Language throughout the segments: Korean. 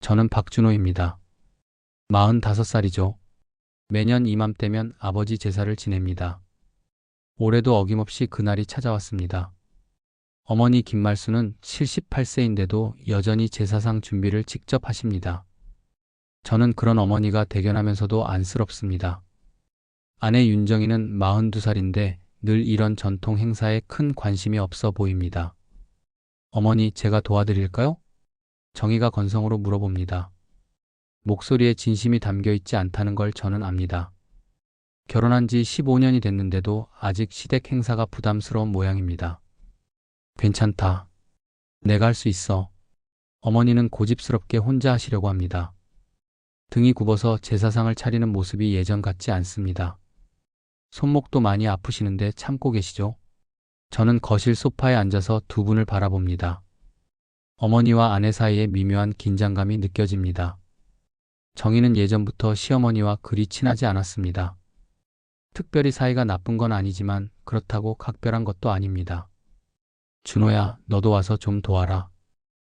저는 박준호입니다. 45살이죠. 매년 이맘때면 아버지 제사를 지냅니다. 올해도 어김없이 그날이 찾아왔습니다. 어머니 김말수는 78세인데도 여전히 제사상 준비를 직접 하십니다. 저는 그런 어머니가 대견하면서도 안쓰럽습니다. 아내 윤정이는 42살인데 늘 이런 전통 행사에 큰 관심이 없어 보입니다. 어머니, 제가 도와드릴까요? 정희가 건성으로 물어봅니다. 목소리에 진심이 담겨 있지 않다는 걸 저는 압니다. 결혼한 지 15년이 됐는데도 아직 시댁 행사가 부담스러운 모양입니다. 괜찮다. 내가 할 수 있어. 어머니는 고집스럽게 혼자 하시려고 합니다. 등이 굽어서 제사상을 차리는 모습이 예전 같지 않습니다. 손목도 많이 아프시는데 참고 계시죠? 저는 거실 소파에 앉아서 두 분을 바라봅니다. 어머니와 아내 사이에 미묘한 긴장감이 느껴집니다. 정희는 예전부터 시어머니와 그리 친하지 않았습니다. 특별히 사이가 나쁜 건 아니지만 그렇다고 각별한 것도 아닙니다. 준호야, 너도 와서 좀 도와라.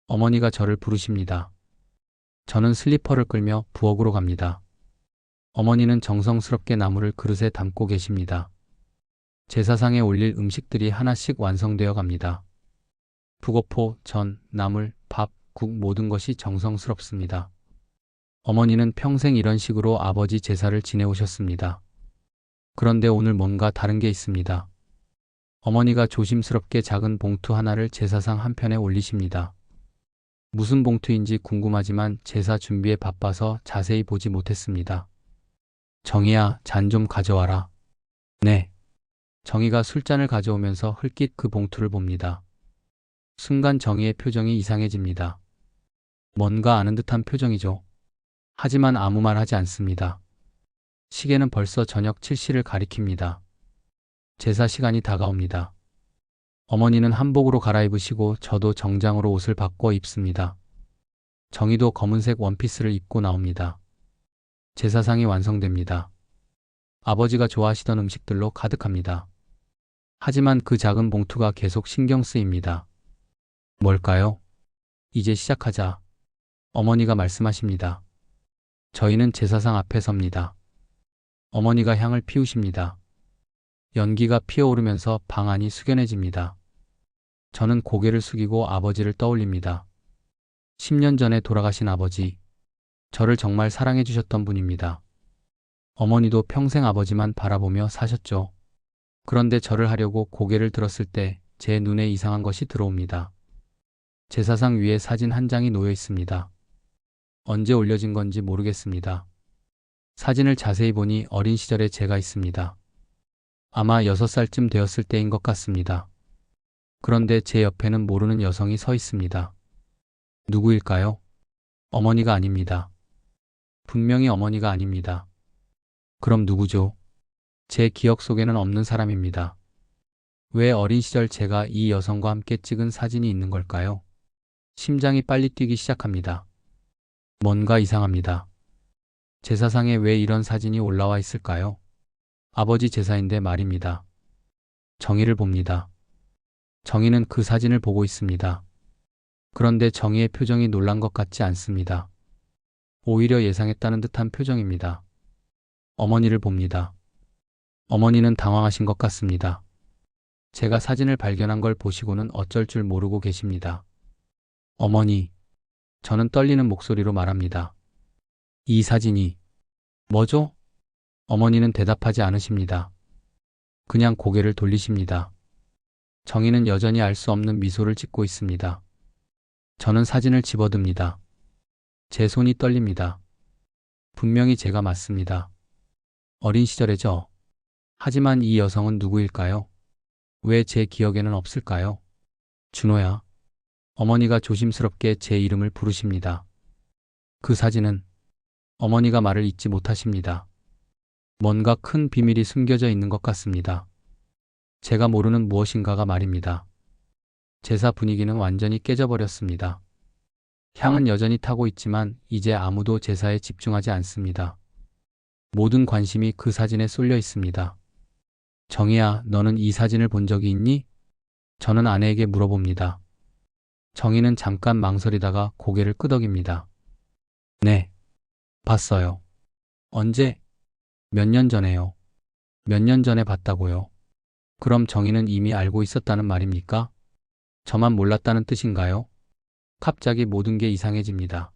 어머니가 저를 부르십니다. 저는 슬리퍼를 끌며 부엌으로 갑니다. 어머니는 정성스럽게 나물을 그릇에 담고 계십니다. 제사상에 올릴 음식들이 하나씩 완성되어 갑니다. 북어포, 전, 나물, 밥, 국 모든 것이 정성스럽습니다. 어머니는 평생 이런 식으로 아버지 제사를 지내오셨습니다. 그런데 오늘 뭔가 다른 게 있습니다. 어머니가 조심스럽게 작은 봉투 하나를 제사상 한편에 올리십니다. 무슨 봉투인지 궁금하지만 제사 준비에 바빠서 자세히 보지 못했습니다. 정희야, 잔 좀 가져와라. 네. 정희가 술잔을 가져오면서 흘낏 그 봉투를 봅니다. 순간 정희의 표정이 이상해집니다. 뭔가 아는 듯한 표정이죠. 하지만 아무 말 하지 않습니다. 시계는 벌써 저녁 7시를 가리킵니다. 제사 시간이 다가옵니다. 어머니는 한복으로 갈아입으시고 저도 정장으로 옷을 바꿔 입습니다. 정희도 검은색 원피스를 입고 나옵니다. 제사상이 완성됩니다. 아버지가 좋아하시던 음식들로 가득합니다. 하지만 그 작은 봉투가 계속 신경 쓰입니다. 뭘까요? 이제 시작하자. 어머니가 말씀하십니다. 저희는 제사상 앞에 섭니다. 어머니가 향을 피우십니다. 연기가 피어오르면서 방 안이 숙연해집니다. 저는 고개를 숙이고 아버지를 떠올립니다. 10년 전에 돌아가신 아버지. 저를 정말 사랑해 주셨던 분입니다. 어머니도 평생 아버지만 바라보며 사셨죠. 그런데 저를 하려고 고개를 들었을 때 제 눈에 이상한 것이 들어옵니다. 제사상 위에 사진 한 장이 놓여 있습니다. 언제 올려진 건지 모르겠습니다. 사진을 자세히 보니 어린 시절의 제가 있습니다. 아마 6살쯤 되었을 때인 것 같습니다. 그런데 제 옆에는 모르는 여성이 서 있습니다. 누구일까요? 어머니가 아닙니다. 분명히 어머니가 아닙니다. 그럼 누구죠? 제 기억 속에는 없는 사람입니다. 왜 어린 시절 제가 이 여성과 함께 찍은 사진이 있는 걸까요? 심장이 빨리 뛰기 시작합니다. 뭔가 이상합니다. 제사상에 왜 이런 사진이 올라와 있을까요? 아버지 제사인데 말입니다. 정희를 봅니다. 정희는 그 사진을 보고 있습니다. 그런데 정희의 표정이 놀란 것 같지 않습니다. 오히려 예상했다는 듯한 표정입니다. 어머니를 봅니다. 어머니는 당황하신 것 같습니다. 제가 사진을 발견한 걸 보시고는 어쩔 줄 모르고 계십니다. 어머니, 저는 떨리는 목소리로 말합니다. 이 사진이 뭐죠? 어머니는 대답하지 않으십니다. 그냥 고개를 돌리십니다. 정희는 여전히 알 수 없는 미소를 짓고 있습니다. 저는 사진을 집어듭니다. 제 손이 떨립니다. 분명히 제가 맞습니다. 어린 시절에죠. 하지만 이 여성은 누구일까요? 왜 제 기억에는 없을까요? 준호야. 어머니가 조심스럽게 제 이름을 부르십니다. 그 사진은 어머니가 말을 잇지 못하십니다. 뭔가 큰 비밀이 숨겨져 있는 것 같습니다. 제가 모르는 무엇인가가 말입니다. 제사 분위기는 완전히 깨져버렸습니다. 향은 여전히 타고 있지만 이제 아무도 제사에 집중하지 않습니다. 모든 관심이 그 사진에 쏠려 있습니다. 정희야, 너는 이 사진을 본 적이 있니? 저는 아내에게 물어봅니다. 정희는 잠깐 망설이다가 고개를 끄덕입니다. 네, 봤어요. 언제? 몇 년 전에요. 몇 년 전에 봤다고요? 그럼 정희는 이미 알고 있었다는 말입니까? 저만 몰랐다는 뜻인가요? 갑자기 모든 게 이상해집니다.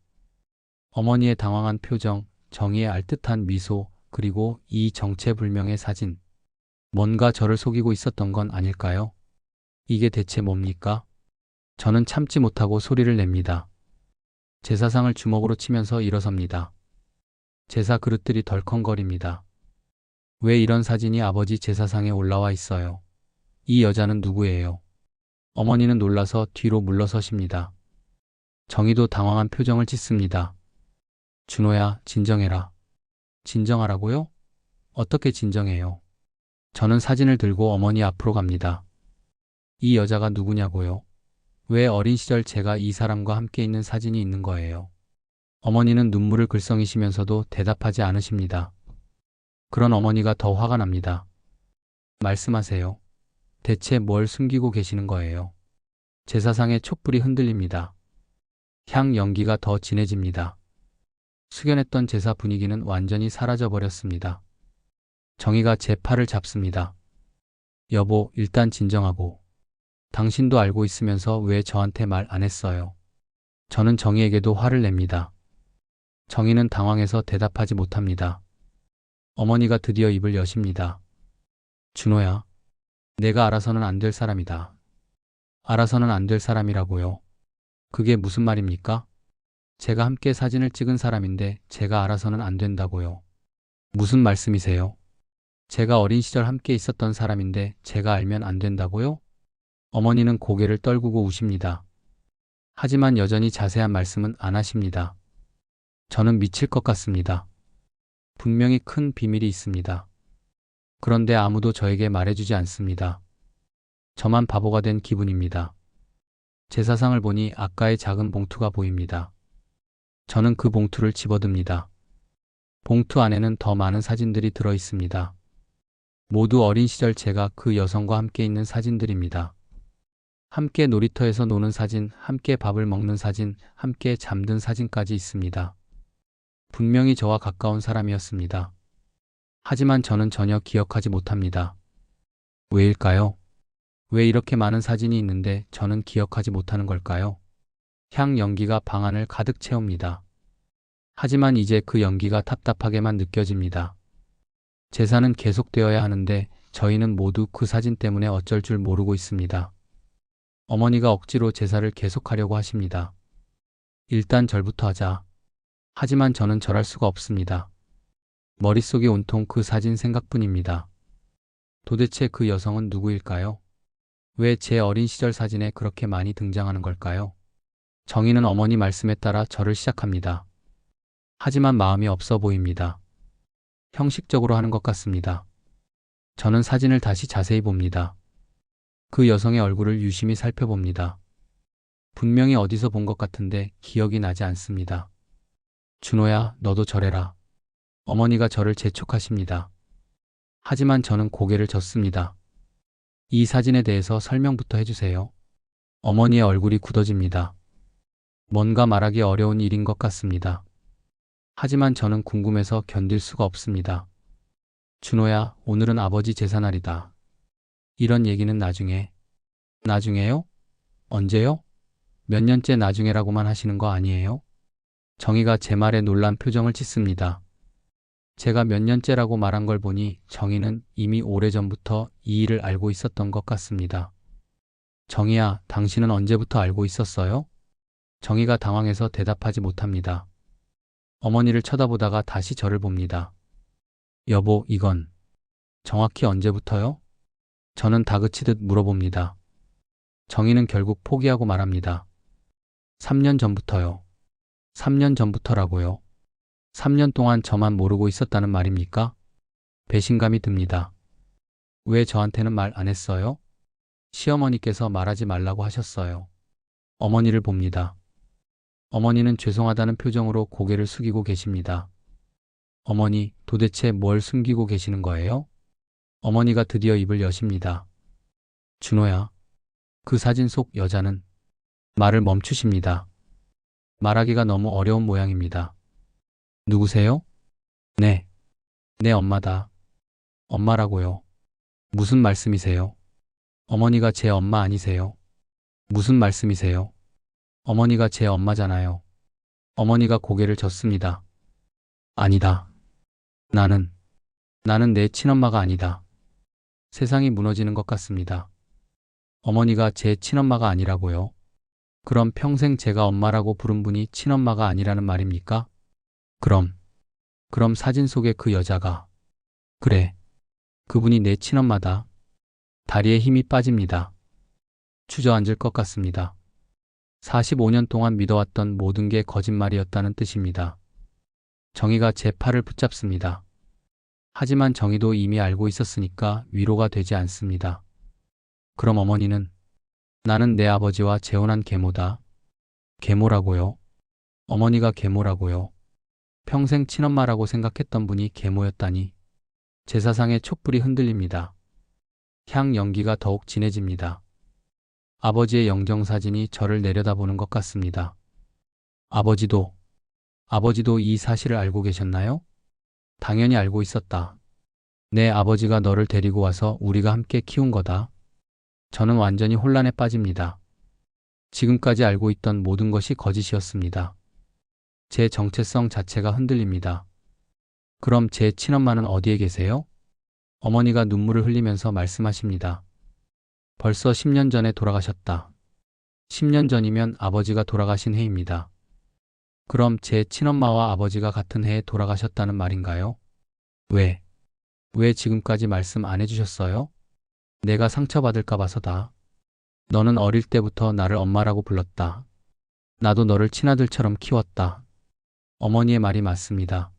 어머니의 당황한 표정, 정희의 알듯한 미소, 그리고 이 정체불명의 사진. 뭔가 저를 속이고 있었던 건 아닐까요? 이게 대체 뭡니까? 저는 참지 못하고 소리를 냅니다. 제사상을 주먹으로 치면서 일어섭니다. 제사 그릇들이 덜컹거립니다. 왜 이런 사진이 아버지 제사상에 올라와 있어요? 이 여자는 누구예요? 어머니는 놀라서 뒤로 물러서십니다. 정희도 당황한 표정을 짓습니다. 준호야, 진정해라. 진정하라고요? 어떻게 진정해요? 저는 사진을 들고 어머니 앞으로 갑니다. 이 여자가 누구냐고요? 왜 어린 시절 제가 이 사람과 함께 있는 사진이 있는 거예요? 어머니는 눈물을 글썽이시면서도 대답하지 않으십니다. 그런 어머니가 더 화가 납니다. 말씀하세요. 대체 뭘 숨기고 계시는 거예요? 제사상의 촛불이 흔들립니다. 향 연기가 더 진해집니다. 숙연했던 제사 분위기는 완전히 사라져버렸습니다. 정희가 제 팔을 잡습니다. 여보, 일단 진정하고. 당신도 알고 있으면서 왜 저한테 말 안 했어요? 저는 정희에게도 화를 냅니다. 정희는 당황해서 대답하지 못합니다. 어머니가 드디어 입을 여십니다. 준호야, 내가 알아서는 안 될 사람이다. 알아서는 안 될 사람이라고요. 그게 무슨 말입니까? 제가 함께 사진을 찍은 사람인데 제가 알아서는 안 된다고요. 무슨 말씀이세요? 제가 어린 시절 함께 있었던 사람인데 제가 알면 안 된다고요? 어머니는 고개를 떨구고 우십니다. 하지만 여전히 자세한 말씀은 안 하십니다. 저는 미칠 것 같습니다. 분명히 큰 비밀이 있습니다. 그런데 아무도 저에게 말해주지 않습니다. 저만 바보가 된 기분입니다. 제사상을 보니 아까의 작은 봉투가 보입니다. 저는 그 봉투를 집어듭니다. 봉투 안에는 더 많은 사진들이 들어 있습니다. 모두 어린 시절 제가 그 여성과 함께 있는 사진들입니다. 함께 놀이터에서 노는 사진, 함께 밥을 먹는 사진, 함께 잠든 사진까지 있습니다. 분명히 저와 가까운 사람이었습니다. 하지만 저는 전혀 기억하지 못합니다. 왜일까요? 왜 이렇게 많은 사진이 있는데 저는 기억하지 못하는 걸까요? 향 연기가 방 안을 가득 채웁니다. 하지만 이제 그 연기가 답답하게만 느껴집니다. 제사는 계속되어야 하는데 저희는 모두 그 사진 때문에 어쩔 줄 모르고 있습니다. 어머니가 억지로 제사를 계속하려고 하십니다. 일단 절부터 하자. 하지만 저는 절할 수가 없습니다. 머릿속이 온통 그 사진 생각뿐입니다. 도대체 그 여성은 누구일까요? 왜 제 어린 시절 사진에 그렇게 많이 등장하는 걸까요? 정희는 어머니 말씀에 따라 절을 시작합니다. 하지만 마음이 없어 보입니다. 형식적으로 하는 것 같습니다. 저는 사진을 다시 자세히 봅니다. 그 여성의 얼굴을 유심히 살펴봅니다. 분명히 어디서 본 것 같은데 기억이 나지 않습니다. 준호야, 너도 절해라. 어머니가 저를 재촉하십니다. 하지만 저는 고개를 젓습니다. 이 사진에 대해서 설명부터 해주세요. 어머니의 얼굴이 굳어집니다. 뭔가 말하기 어려운 일인 것 같습니다. 하지만 저는 궁금해서 견딜 수가 없습니다. 준호야, 오늘은 아버지 제사날이다. 이런 얘기는 나중에. 나중에요? 언제요? 몇 년째 나중에라고만 하시는 거 아니에요? 정희가 제 말에 놀란 표정을 짓습니다. 제가 몇 년째라고 말한 걸 보니 정희는 이미 오래전부터 이 일을 알고 있었던 것 같습니다. 정희야, 당신은 언제부터 알고 있었어요? 정희가 당황해서 대답하지 못합니다. 어머니를 쳐다보다가 다시 저를 봅니다. 여보, 이건 정확히 언제부터요? 저는 다그치듯 물어봅니다. 정희는 결국 포기하고 말합니다. 3년 전부터요. 3년 전부터라고요? 3년 동안 저만 모르고 있었다는 말입니까? 배신감이 듭니다. 왜 저한테는 말 안 했어요? 시어머니께서 말하지 말라고 하셨어요. 어머니를 봅니다. 어머니는 죄송하다는 표정으로 고개를 숙이고 계십니다. 어머니, 도대체 뭘 숨기고 계시는 거예요? 어머니가 드디어 입을 여십니다. 준호야, 그 사진 속 여자는 말을 멈추십니다. 말하기가 너무 어려운 모양입니다. 누구세요? 네, 내 엄마다. 엄마라고요. 무슨 말씀이세요? 어머니가 제 엄마 아니세요? 무슨 말씀이세요? 어머니가 제 엄마잖아요. 어머니가 고개를 젓습니다. 아니다. 나는, 나는 내 친엄마가 아니다. 세상이 무너지는 것 같습니다. 어머니가 제 친엄마가 아니라고요? 그럼 평생 제가 엄마라고 부른 분이 친엄마가 아니라는 말입니까? 그럼 사진 속의 그 여자가, 그래, 그분이 내 친엄마다. 다리에 힘이 빠집니다. 주저앉을 것 같습니다. 45년 동안 믿어왔던 모든 게 거짓말이었다는 뜻입니다. 정의가 제 팔을 붙잡습니다. 하지만 정의도 이미 알고 있었으니까 위로가 되지 않습니다. 그럼 어머니는 나는 내 아버지와 재혼한 계모다. 계모라고요? 어머니가 계모라고요? 평생 친엄마라고 생각했던 분이 계모였다니. 제사상의 촛불이 흔들립니다. 향 연기가 더욱 진해집니다. 아버지의 영정사진이 저를 내려다보는 것 같습니다. 아버지도 이 사실을 알고 계셨나요? 당연히 알고 있었다. 내 아버지가 너를 데리고 와서 우리가 함께 키운 거다. 저는 완전히 혼란에 빠집니다. 지금까지 알고 있던 모든 것이 거짓이었습니다. 제 정체성 자체가 흔들립니다. 그럼 제 친엄마는 어디에 계세요? 어머니가 눈물을 흘리면서 말씀하십니다. 벌써 10년 전에 돌아가셨다. 10년 전이면 아버지가 돌아가신 해입니다. 그럼 제 친엄마와 아버지가 같은 해에 돌아가셨다는 말인가요? 왜 지금까지 말씀 안 해주셨어요? 내가 상처받을까 봐서다. 너는 어릴 때부터 나를 엄마라고 불렀다. 나도 너를 친아들처럼 키웠다. 어머니의 말이 맞습니다.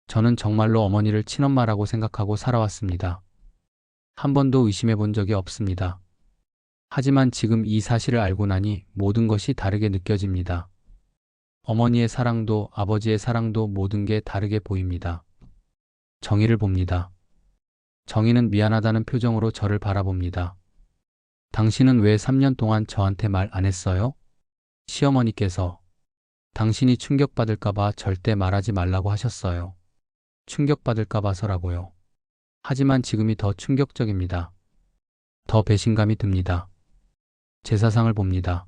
저는 정말로 어머니를 친엄마라고 생각하고 살아왔습니다. 한 번도 의심해 본 적이 없습니다. 하지만 지금 이 사실을 알고 나니 모든 것이 다르게 느껴집니다. 어머니의 사랑도 아버지의 사랑도 모든 게 다르게 보입니다. 정의를 봅니다. 정의는 미안하다는 표정으로 저를 바라봅니다. 당신은 왜 3년 동안 저한테 말 안 했어요? 시어머니께서 당신이 충격받을까봐 절대 말하지 말라고 하셨어요. 충격받을까 봐서라고요. 하지만 지금이 더 충격적입니다. 더 배신감이 듭니다. 제사상을 봅니다.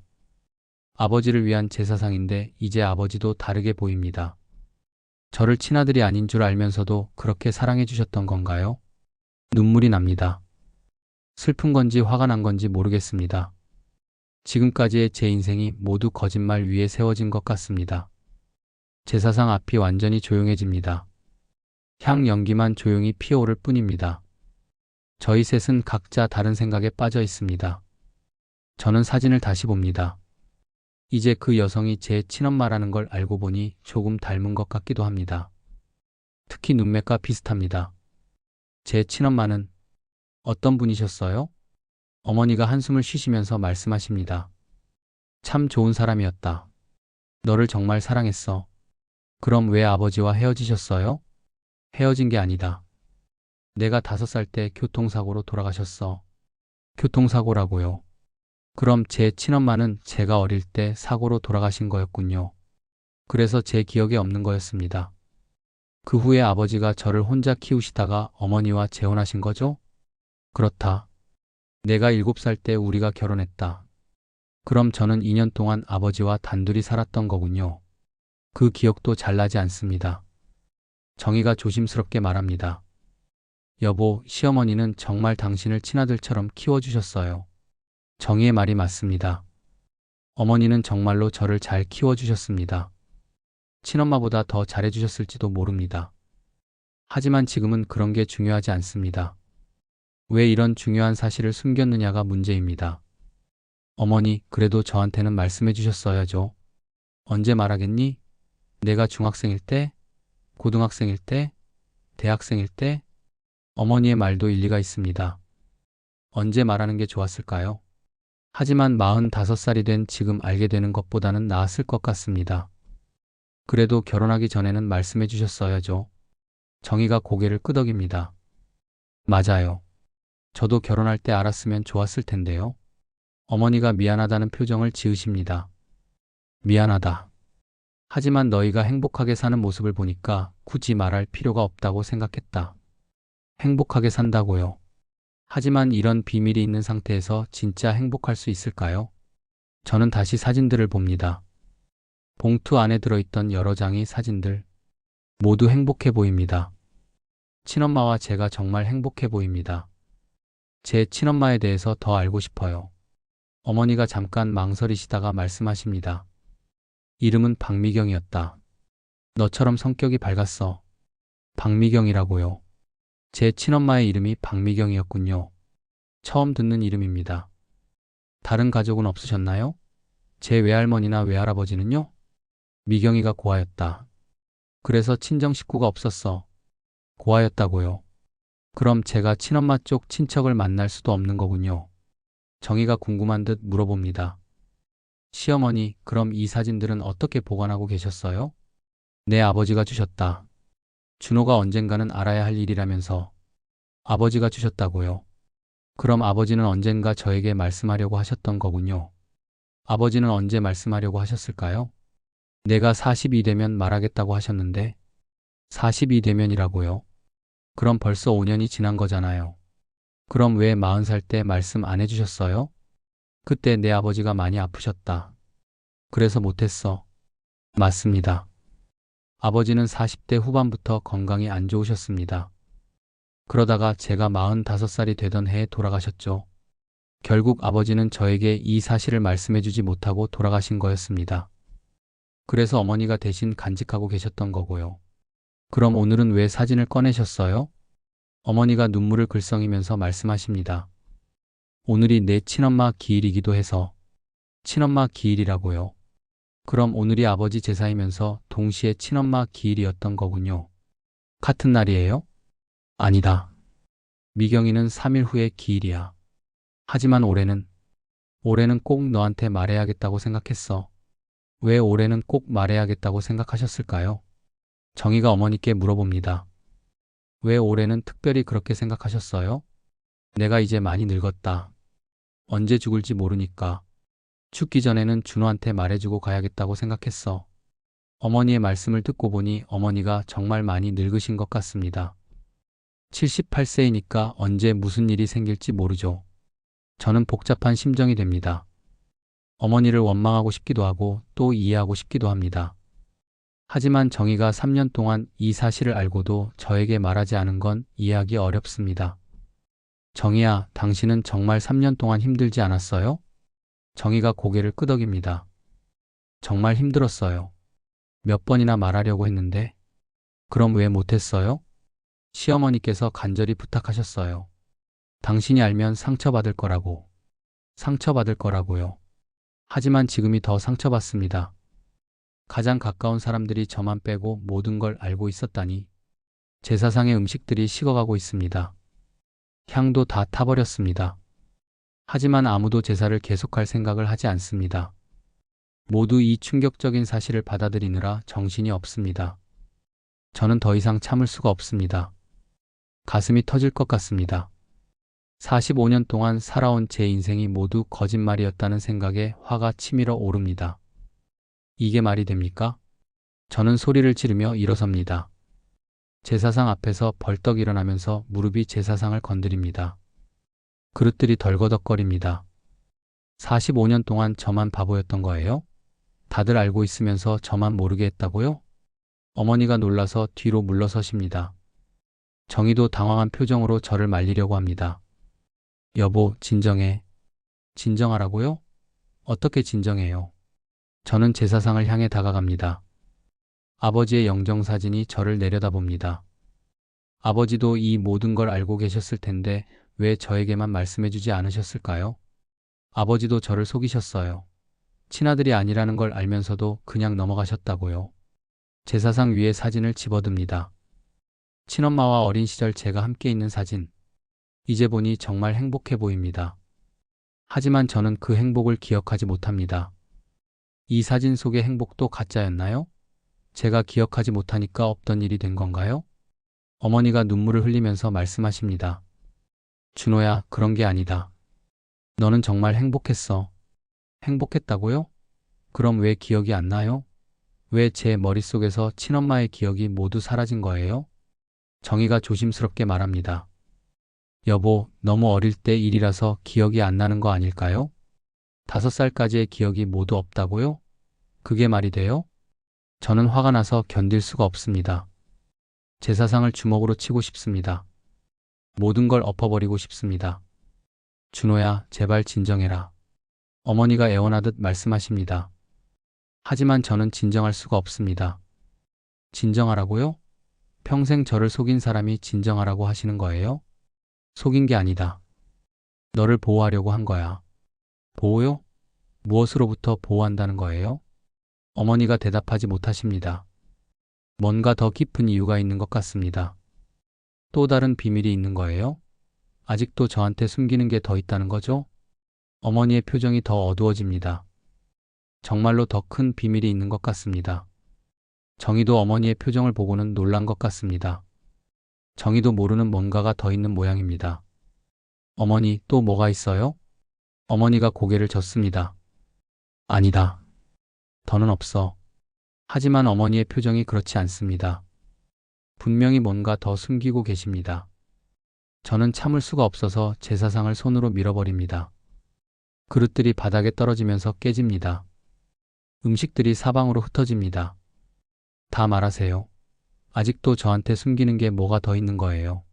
아버지를 위한 제사상인데 이제 아버지도 다르게 보입니다. 저를 친아들이 아닌 줄 알면서도 그렇게 사랑해 주셨던 건가요? 눈물이 납니다. 슬픈 건지 화가 난 건지 모르겠습니다. 지금까지의 제 인생이 모두 거짓말 위에 세워진 것 같습니다. 제사상 앞이 완전히 조용해집니다. 향 연기만 조용히 피어오를 뿐입니다. 저희 셋은 각자 다른 생각에 빠져 있습니다. 저는 사진을 다시 봅니다. 이제 그 여성이 제 친엄마라는 걸 알고 보니 조금 닮은 것 같기도 합니다. 특히 눈매가 비슷합니다. 제 친엄마는 어떤 분이셨어요? 어머니가 한숨을 쉬시면서 말씀하십니다. 참 좋은 사람이었다. 너를 정말 사랑했어. 그럼 왜 아버지와 헤어지셨어요? 헤어진 게 아니다. 내가 5살 때 교통사고로 돌아가셨어. 교통사고라고요. 그럼 제 친엄마는 제가 어릴 때 사고로 돌아가신 거였군요. 그래서 제 기억에 없는 거였습니다. 그 후에 아버지가 저를 혼자 키우시다가 어머니와 재혼하신 거죠? 그렇다. 내가 7살 때 우리가 결혼했다. 그럼 저는 2년 동안 아버지와 단둘이 살았던 거군요. 그 기억도 잘 나지 않습니다. 정의가 조심스럽게 말합니다. 여보, 시어머니는 정말 당신을 친아들처럼 키워주셨어요. 정의의 말이 맞습니다. 어머니는 정말로 저를 잘 키워주셨습니다. 친엄마보다 더 잘해주셨을지도 모릅니다. 하지만 지금은 그런 게 중요하지 않습니다. 왜 이런 중요한 사실을 숨겼느냐가 문제입니다. 어머니, 그래도 저한테는 말씀해 주셨어야죠. 언제 말하겠니? 내가 중학생일 때? 고등학생일 때? 대학생일 때? 어머니의 말도 일리가 있습니다. 언제 말하는 게 좋았을까요? 하지만 45살이 된 지금 알게 되는 것보다는 나았을 것 같습니다. 그래도 결혼하기 전에는 말씀해 주셨어야죠. 정의가 고개를 끄덕입니다. 맞아요. 저도 결혼할 때 알았으면 좋았을 텐데요. 어머니가 미안하다는 표정을 지으십니다. 미안하다. 하지만 너희가 행복하게 사는 모습을 보니까 굳이 말할 필요가 없다고 생각했다. 행복하게 산다고요. 하지만 이런 비밀이 있는 상태에서 진짜 행복할 수 있을까요? 저는 다시 사진들을 봅니다. 봉투 안에 들어있던 여러 장의 사진들. 모두 행복해 보입니다. 친엄마와 제가 정말 행복해 보입니다. 제 친엄마에 대해서 더 알고 싶어요. 어머니가 잠깐 망설이시다가 말씀하십니다. 이름은 박미경이었다. 너처럼 성격이 밝았어. 박미경이라고요. 제 친엄마의 이름이 박미경이었군요. 처음 듣는 이름입니다. 다른 가족은 없으셨나요? 제 외할머니나 외할아버지는요? 미경이가 고아였다. 그래서 친정 식구가 없었어. 고아였다고요. 그럼 제가 친엄마 쪽 친척을 만날 수도 없는 거군요. 정희가 궁금한 듯 물어봅니다. 시어머니, 그럼 이 사진들은 어떻게 보관하고 계셨어요? 내 아버지가 주셨다. 준호가 언젠가는 알아야 할 일이라면서. 아버지가 주셨다고요. 그럼 아버지는 언젠가 저에게 말씀하려고 하셨던 거군요. 아버지는 언제 말씀하려고 하셨을까요? 내가 40이 되면 말하겠다고 하셨는데 40이 되면이라고요? 그럼 벌써 5년이 지난 거잖아요. 그럼 왜 40살 때 말씀 안 해주셨어요? 그때 내 아버지가 많이 아프셨다. 그래서 못했어. 맞습니다. 아버지는 40대 후반부터 건강이 안 좋으셨습니다. 그러다가 제가 45살이 되던 해에 돌아가셨죠. 결국 아버지는 저에게 이 사실을 말씀해주지 못하고 돌아가신 거였습니다. 그래서 어머니가 대신 간직하고 계셨던 거고요. 그럼 오늘은 왜 사진을 꺼내셨어요? 어머니가 눈물을 글썽이면서 말씀하십니다. 오늘이 내 친엄마 기일이기도 해서. 친엄마 기일이라고요. 그럼 오늘이 아버지 제사이면서 동시에 친엄마 기일이었던 거군요. 같은 날이에요? 아니다. 미경이는 3일 후에 기일이야. 하지만 올해는 꼭 너한테 말해야겠다고 생각했어. 왜 올해는 꼭 말해야겠다고 생각하셨을까요? 정희가 어머니께 물어봅니다. 왜 올해는 특별히 그렇게 생각하셨어요? 내가 이제 많이 늙었다. 언제 죽을지 모르니까. 죽기 전에는 준호한테 말해주고 가야겠다고 생각했어. 어머니의 말씀을 듣고 보니 어머니가 정말 많이 늙으신 것 같습니다. 78세이니까 언제 무슨 일이 생길지 모르죠. 저는 복잡한 심정이 됩니다. 어머니를 원망하고 싶기도 하고 또 이해하고 싶기도 합니다. 하지만 정희가 3년 동안 이 사실을 알고도 저에게 말하지 않은 건 이해하기 어렵습니다. 정희야, 당신은 정말 3년 동안 힘들지 않았어요? 정희가 고개를 끄덕입니다. 정말 힘들었어요. 몇 번이나 말하려고 했는데. 그럼 왜 못했어요? 시어머니께서 간절히 부탁하셨어요. 당신이 알면 상처받을 거라고. 상처받을 거라고요. 하지만 지금이 더 상처받습니다. 가장 가까운 사람들이 저만 빼고 모든 걸 알고 있었다니. 제사상의 음식들이 식어가고 있습니다. 향도 다 타버렸습니다. 하지만 아무도 제사를 계속할 생각을 하지 않습니다. 모두 이 충격적인 사실을 받아들이느라 정신이 없습니다. 저는 더 이상 참을 수가 없습니다. 가슴이 터질 것 같습니다. 45년 동안 살아온 제 인생이 모두 거짓말이었다는 생각에 화가 치밀어 오릅니다. 이게 말이 됩니까? 저는 소리를 지르며 일어섭니다. 제사상 앞에서 벌떡 일어나면서 무릎이 제사상을 건드립니다. 그릇들이 덜거덕거립니다. 45년 동안 저만 바보였던 거예요? 다들 알고 있으면서 저만 모르게 했다고요? 어머니가 놀라서 뒤로 물러서십니다. 정희도 당황한 표정으로 저를 말리려고 합니다. 여보, 진정해. 진정하라고요? 어떻게 진정해요? 저는 제사상을 향해 다가갑니다. 아버지의 영정사진이 저를 내려다봅니다. 아버지도 이 모든 걸 알고 계셨을 텐데 왜 저에게만 말씀해주지 않으셨을까요? 아버지도 저를 속이셨어요. 친아들이 아니라는 걸 알면서도 그냥 넘어가셨다고요. 제사상 위에 사진을 집어듭니다. 친엄마와 어린 시절 제가 함께 있는 사진. 이제 보니 정말 행복해 보입니다. 하지만 저는 그 행복을 기억하지 못합니다. 이 사진 속의 행복도 가짜였나요? 제가 기억하지 못하니까 없던 일이 된 건가요? 어머니가 눈물을 흘리면서 말씀하십니다. 준호야, 그런 게 아니다. 너는 정말 행복했어. 행복했다고요? 그럼 왜 기억이 안 나요? 왜 제 머릿속에서 친엄마의 기억이 모두 사라진 거예요? 정희가 조심스럽게 말합니다. 여보, 너무 어릴 때 일이라서 기억이 안 나는 거 아닐까요? 5살까지의 기억이 모두 없다고요? 그게 말이 돼요? 저는 화가 나서 견딜 수가 없습니다. 제사상을 주먹으로 치고 싶습니다. 모든 걸 엎어버리고 싶습니다. 준호야, 제발 진정해라. 어머니가 애원하듯 말씀하십니다. 하지만 저는 진정할 수가 없습니다. 진정하라고요? 평생 저를 속인 사람이 진정하라고 하시는 거예요? 속인 게 아니다. 너를 보호하려고 한 거야. 보호요? 무엇으로부터 보호한다는 거예요? 어머니가 대답하지 못하십니다. 뭔가 더 깊은 이유가 있는 것 같습니다. 또 다른 비밀이 있는 거예요? 아직도 저한테 숨기는 게 더 있다는 거죠? 어머니의 표정이 더 어두워집니다. 정말로 더 큰 비밀이 있는 것 같습니다. 정희도 어머니의 표정을 보고는 놀란 것 같습니다. 정희도 모르는 뭔가가 더 있는 모양입니다. 어머니, 또 뭐가 있어요? 어머니가 고개를 젓습니다. 아니다. 더는 없어. 하지만 어머니의 표정이 그렇지 않습니다. 분명히 뭔가 더 숨기고 계십니다. 저는 참을 수가 없어서 제사상을 손으로 밀어버립니다. 그릇들이 바닥에 떨어지면서 깨집니다. 음식들이 사방으로 흩어집니다. 다 말하세요. 아직도 저한테 숨기는 게 뭐가 더 있는 거예요.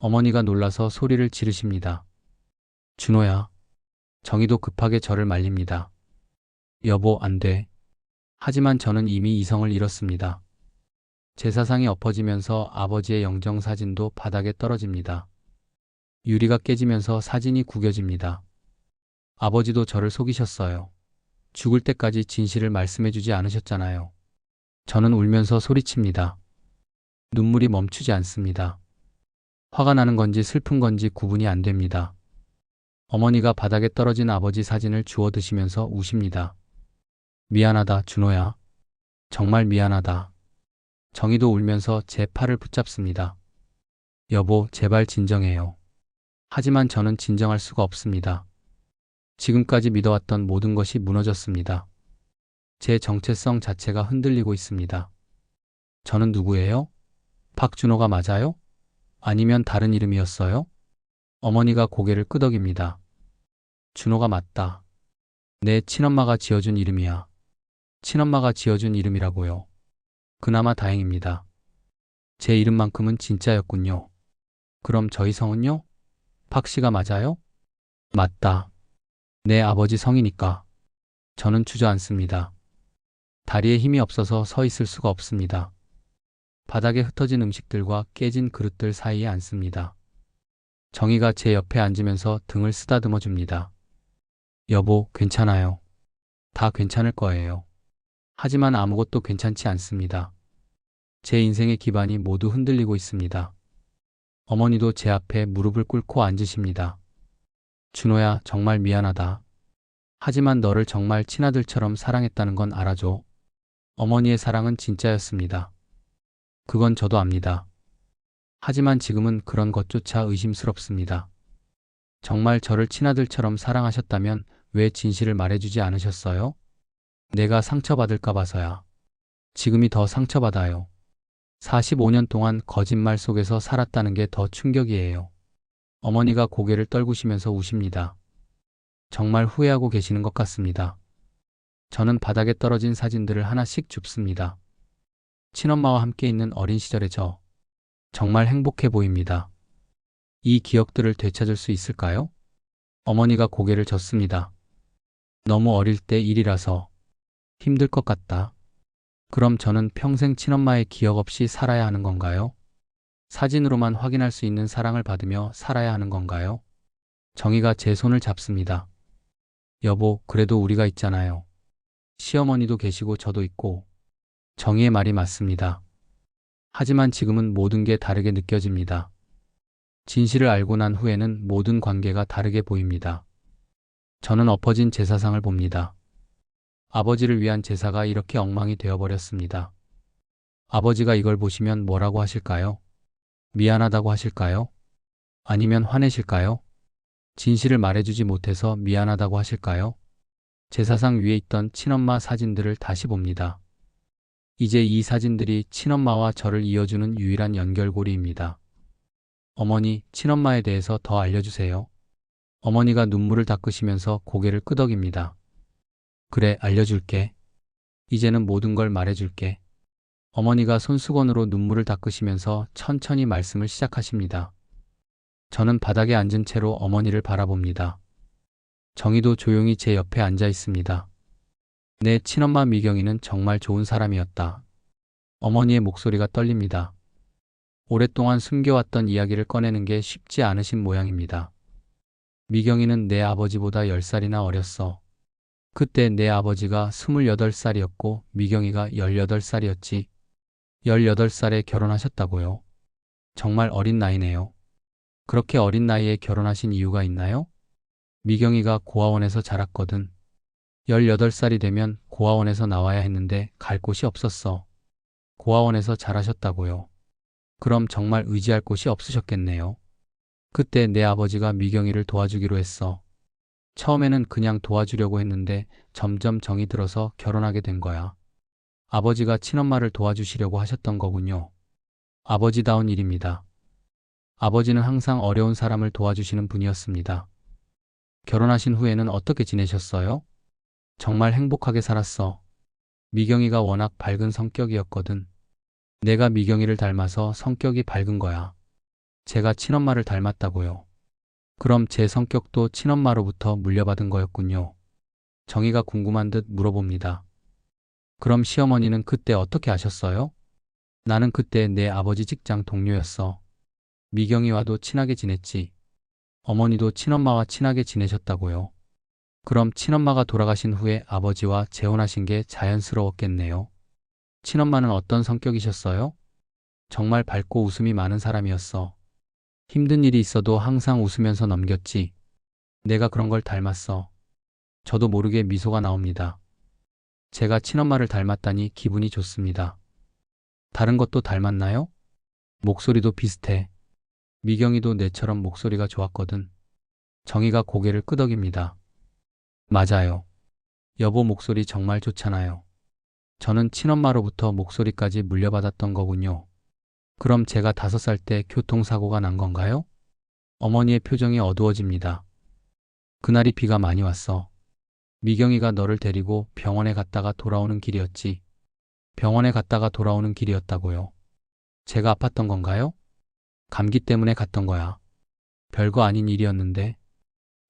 어머니가 놀라서 소리를 지르십니다. 준호야. 정희도 급하게 저를 말립니다. 여보, 안 돼. 하지만 저는 이미 이성을 잃었습니다. 제사상이 엎어지면서 아버지의 영정사진도 바닥에 떨어집니다. 유리가 깨지면서 사진이 구겨집니다. 아버지도 저를 속이셨어요. 죽을 때까지 진실을 말씀해주지 않으셨잖아요. 저는 울면서 소리칩니다. 눈물이 멈추지 않습니다. 화가 나는 건지 슬픈 건지 구분이 안 됩니다. 어머니가 바닥에 떨어진 아버지 사진을 주워 드시면서 우십니다. 미안하다, 준호야. 정말 미안하다. 정희도 울면서 제 팔을 붙잡습니다. 여보, 제발 진정해요. 하지만 저는 진정할 수가 없습니다. 지금까지 믿어왔던 모든 것이 무너졌습니다. 제 정체성 자체가 흔들리고 있습니다. 저는 누구예요? 박준호가 맞아요? 아니면 다른 이름이었어요? 어머니가 고개를 끄덕입니다. 준호가 맞다. 내 친엄마가 지어준 이름이야. 친엄마가 지어준 이름이라고요. 그나마 다행입니다. 제 이름만큼은 진짜였군요. 그럼 저희 성은요? 박 씨가 맞아요? 맞다. 내 아버지 성이니까. 저는 주저앉습니다. 다리에 힘이 없어서 서 있을 수가 없습니다. 바닥에 흩어진 음식들과 깨진 그릇들 사이에 앉습니다. 정희가 제 옆에 앉으면서 등을 쓰다듬어 줍니다. 여보, 괜찮아요. 다 괜찮을 거예요. 하지만 아무것도 괜찮지 않습니다. 제 인생의 기반이 모두 흔들리고 있습니다. 어머니도 제 앞에 무릎을 꿇고 앉으십니다. 준호야, 정말 미안하다. 하지만 너를 정말 친아들처럼 사랑했다는 건 알아줘. 어머니의 사랑은 진짜였습니다. 그건 저도 압니다. 하지만 지금은 그런 것조차 의심스럽습니다. 정말 저를 친아들처럼 사랑하셨다면 왜 진실을 말해주지 않으셨어요? 내가 상처받을까 봐서야. 지금이 더 상처받아요. 45년 동안 거짓말 속에서 살았다는 게 더 충격이에요. 어머니가 고개를 떨구시면서 우십니다. 정말 후회하고 계시는 것 같습니다. 저는 바닥에 떨어진 사진들을 하나씩 줍습니다. 친엄마와 함께 있는 어린 시절의 저. 정말 행복해 보입니다. 이 기억들을 되찾을 수 있을까요? 어머니가 고개를 젓습니다. 너무 어릴 때 일이라서 힘들 것 같다. 그럼 저는 평생 친엄마의 기억 없이 살아야 하는 건가요? 사진으로만 확인할 수 있는 사랑을 받으며 살아야 하는 건가요? 정희가 제 손을 잡습니다. 여보, 그래도 우리가 있잖아요. 시어머니도 계시고 저도 있고. 정희의 말이 맞습니다. 하지만 지금은 모든 게 다르게 느껴집니다. 진실을 알고 난 후에는 모든 관계가 다르게 보입니다. 저는 엎어진 제사상을 봅니다. 아버지를 위한 제사가 이렇게 엉망이 되어버렸습니다. 아버지가 이걸 보시면 뭐라고 하실까요? 미안하다고 하실까요? 아니면 화내실까요? 진실을 말해주지 못해서 미안하다고 하실까요? 제사상 위에 있던 친엄마 사진들을 다시 봅니다. 이제 이 사진들이 친엄마와 저를 이어주는 유일한 연결고리입니다. 어머니, 친엄마에 대해서 더 알려주세요. 어머니가 눈물을 닦으시면서 고개를 끄덕입니다. 그래, 알려줄게. 이제는 모든 걸 말해줄게. 어머니가 손수건으로 눈물을 닦으시면서 천천히 말씀을 시작하십니다. 저는 바닥에 앉은 채로 어머니를 바라봅니다. 정희도 조용히 제 옆에 앉아 있습니다. 내 친엄마 미경이는 정말 좋은 사람이었다. 어머니의 목소리가 떨립니다. 오랫동안 숨겨왔던 이야기를 꺼내는 게 쉽지 않으신 모양입니다. 미경이는 내 아버지보다 10살이나 어렸어. 그때 내 아버지가 28살이었고 미경이가 18살이었지. 18살에 결혼하셨다고요? 정말 어린 나이네요. 그렇게 어린 나이에 결혼하신 이유가 있나요? 미경이가 고아원에서 자랐거든. 18살이 되면 고아원에서 나와야 했는데 갈 곳이 없었어. 고아원에서 자라셨다고요. 그럼 정말 의지할 곳이 없으셨겠네요. 그때 내 아버지가 미경이를 도와주기로 했어. 처음에는 그냥 도와주려고 했는데 점점 정이 들어서 결혼하게 된 거야. 아버지가 친엄마를 도와주시려고 하셨던 거군요. 아버지다운 일입니다. 아버지는 항상 어려운 사람을 도와주시는 분이었습니다. 결혼하신 후에는 어떻게 지내셨어요? 정말 행복하게 살았어. 미경이가 워낙 밝은 성격이었거든. 내가 미경이를 닮아서 성격이 밝은 거야. 제가 친엄마를 닮았다고요. 그럼 제 성격도 친엄마로부터 물려받은 거였군요. 정희가 궁금한 듯 물어봅니다. 그럼 시어머니는 그때 어떻게 아셨어요? 나는 그때 내 아버지 직장 동료였어. 미경이와도 친하게 지냈지. 어머니도 친엄마와 친하게 지내셨다고요. 그럼 친엄마가 돌아가신 후에 아버지와 재혼하신 게 자연스러웠겠네요. 친엄마는 어떤 성격이셨어요? 정말 밝고 웃음이 많은 사람이었어. 힘든 일이 있어도 항상 웃으면서 넘겼지. 내가 그런 걸 닮았어. 저도 모르게 미소가 나옵니다. 제가 친엄마를 닮았다니 기분이 좋습니다. 다른 것도 닮았나요? 목소리도 비슷해. 미경이도 내처럼 목소리가 좋았거든. 정희가 고개를 끄덕입니다. 맞아요. 여보 목소리 정말 좋잖아요. 저는 친엄마로부터 목소리까지 물려받았던 거군요. 그럼 제가 5살 때 교통사고가 난 건가요? 어머니의 표정이 어두워집니다. 그날이 비가 많이 왔어. 미경이가 너를 데리고 병원에 갔다가 돌아오는 길이었지. 병원에 갔다가 돌아오는 길이었다고요. 제가 아팠던 건가요? 감기 때문에 갔던 거야. 별거 아닌 일이었는데,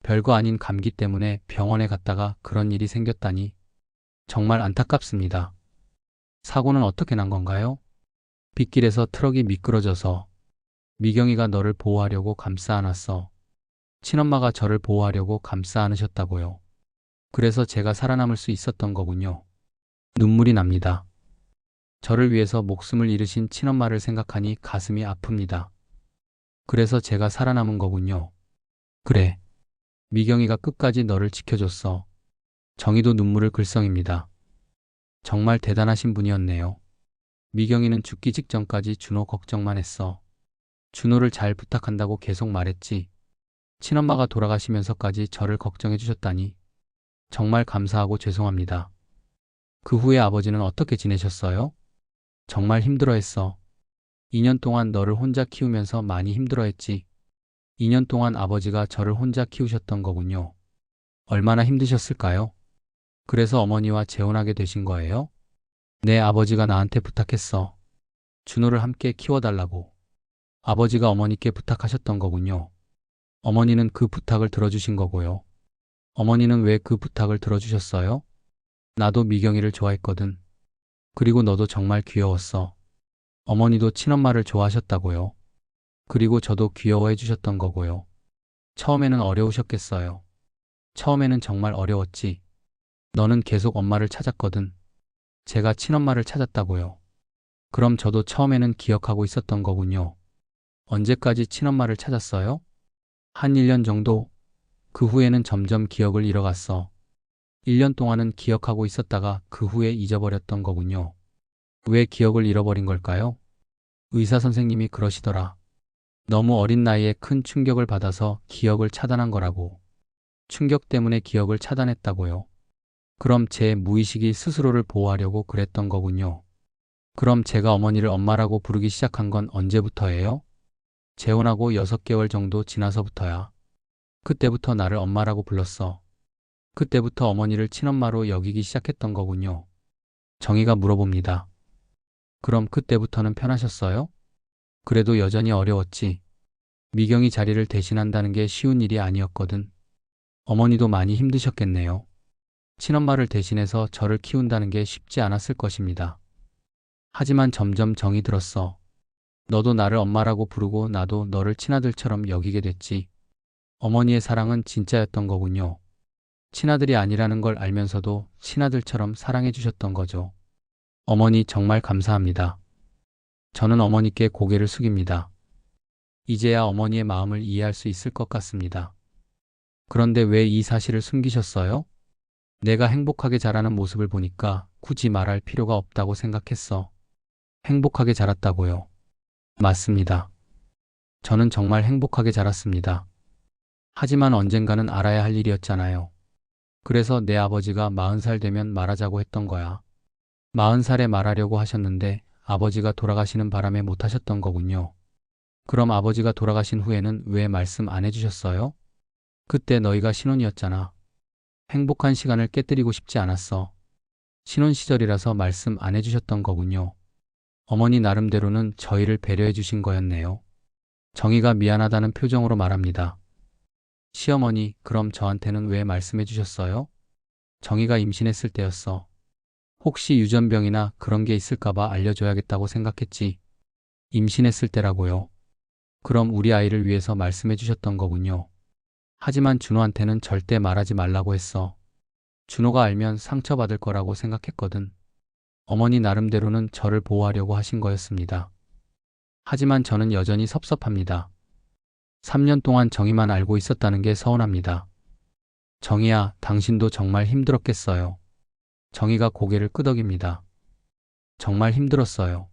별거 아닌 감기 때문에 병원에 갔다가 그런 일이 생겼다니. 정말 안타깝습니다. 사고는 어떻게 난 건가요? 빗길에서 트럭이 미끄러져서. 미경이가 너를 보호하려고 감싸 안았어. 친엄마가 저를 보호하려고 감싸 안으셨다고요. 그래서 제가 살아남을 수 있었던 거군요. 눈물이 납니다. 저를 위해서 목숨을 잃으신 친엄마를 생각하니 가슴이 아픕니다. 그래서 제가 살아남은 거군요. 그래. 미경이가 끝까지 너를 지켜줬어. 정희도 눈물을 글썽입니다. 정말 대단하신 분이었네요. 미경이는 죽기 직전까지 준호 걱정만 했어. 준호를 잘 부탁한다고 계속 말했지. 친엄마가 돌아가시면서까지 저를 걱정해 주셨다니. 정말 감사하고 죄송합니다. 그 후에 아버지는 어떻게 지내셨어요? 정말 힘들어했어. 2년 동안 너를 혼자 키우면서 많이 힘들어했지. 2년 동안 아버지가 저를 혼자 키우셨던 거군요. 얼마나 힘드셨을까요? 그래서 어머니와 재혼하게 되신 거예요? 내 아버지가 나한테 부탁했어. 준호를 함께 키워달라고. 아버지가 어머니께 부탁하셨던 거군요. 어머니는 그 부탁을 들어주신 거고요. 어머니는 왜 그 부탁을 들어주셨어요? 나도 미경이를 좋아했거든. 그리고 너도 정말 귀여웠어. 어머니도 친엄마를 좋아하셨다고요. 그리고 저도 귀여워해 주셨던 거고요. 처음에는 어려우셨겠어요. 처음에는 정말 어려웠지. 너는 계속 엄마를 찾았거든. 제가 친엄마를 찾았다고요. 그럼 저도 처음에는 기억하고 있었던 거군요. 언제까지 친엄마를 찾았어요? 한 1년 정도? 그 후에는 점점 기억을 잃어갔어. 1년 동안은 기억하고 있었다가 그 후에 잊어버렸던 거군요. 왜 기억을 잃어버린 걸까요? 의사 선생님이 그러시더라. 너무 어린 나이에 큰 충격을 받아서 기억을 차단한 거라고. 충격 때문에 기억을 차단했다고요. 그럼 제 무의식이 스스로를 보호하려고 그랬던 거군요. 그럼 제가 어머니를 엄마라고 부르기 시작한 건 언제부터예요? 재혼하고 6개월 정도 지나서부터야. 그때부터 나를 엄마라고 불렀어. 그때부터 어머니를 친엄마로 여기기 시작했던 거군요. 정희가 물어봅니다. 그럼 그때부터는 편하셨어요? 그래도 여전히 어려웠지. 미경이 자리를 대신한다는 게 쉬운 일이 아니었거든. 어머니도 많이 힘드셨겠네요. 친엄마를 대신해서 저를 키운다는 게 쉽지 않았을 것입니다. 하지만 점점 정이 들었어. 너도 나를 엄마라고 부르고 나도 너를 친아들처럼 여기게 됐지. 어머니의 사랑은 진짜였던 거군요. 친아들이 아니라는 걸 알면서도 친아들처럼 사랑해 주셨던 거죠. 어머니 정말 감사합니다. 저는 어머니께 고개를 숙입니다. 이제야 어머니의 마음을 이해할 수 있을 것 같습니다. 그런데 왜 이 사실을 숨기셨어요? 내가 행복하게 자라는 모습을 보니까 굳이 말할 필요가 없다고 생각했어. 행복하게 자랐다고요. 맞습니다. 저는 정말 행복하게 자랐습니다. 하지만 언젠가는 알아야 할 일이었잖아요. 그래서 내 아버지가 40살 되면 말하자고 했던 거야. 40살에 말하려고 하셨는데 아버지가 돌아가시는 바람에 못하셨던 거군요. 그럼 아버지가 돌아가신 후에는 왜 말씀 안 해주셨어요? 그때 너희가 신혼이었잖아. 행복한 시간을 깨뜨리고 싶지 않았어. 신혼 시절이라서 말씀 안 해주셨던 거군요. 어머니 나름대로는 저희를 배려해 주신 거였네요. 정희가 미안하다는 표정으로 말합니다. 시어머니, 그럼 저한테는 왜 말씀해 주셨어요? 정희가 임신했을 때였어. 혹시 유전병이나 그런 게 있을까봐 알려줘야겠다고 생각했지. 임신했을 때라고요. 그럼 우리 아이를 위해서 말씀해 주셨던 거군요. 하지만 준호한테는 절대 말하지 말라고 했어. 준호가 알면 상처받을 거라고 생각했거든. 어머니 나름대로는 저를 보호하려고 하신 거였습니다. 하지만 저는 여전히 섭섭합니다. 3년 동안 정희만 알고 있었다는 게 서운합니다. 정희야, 당신도 정말 힘들었겠어요. 정희가 고개를 끄덕입니다. 정말 힘들었어요.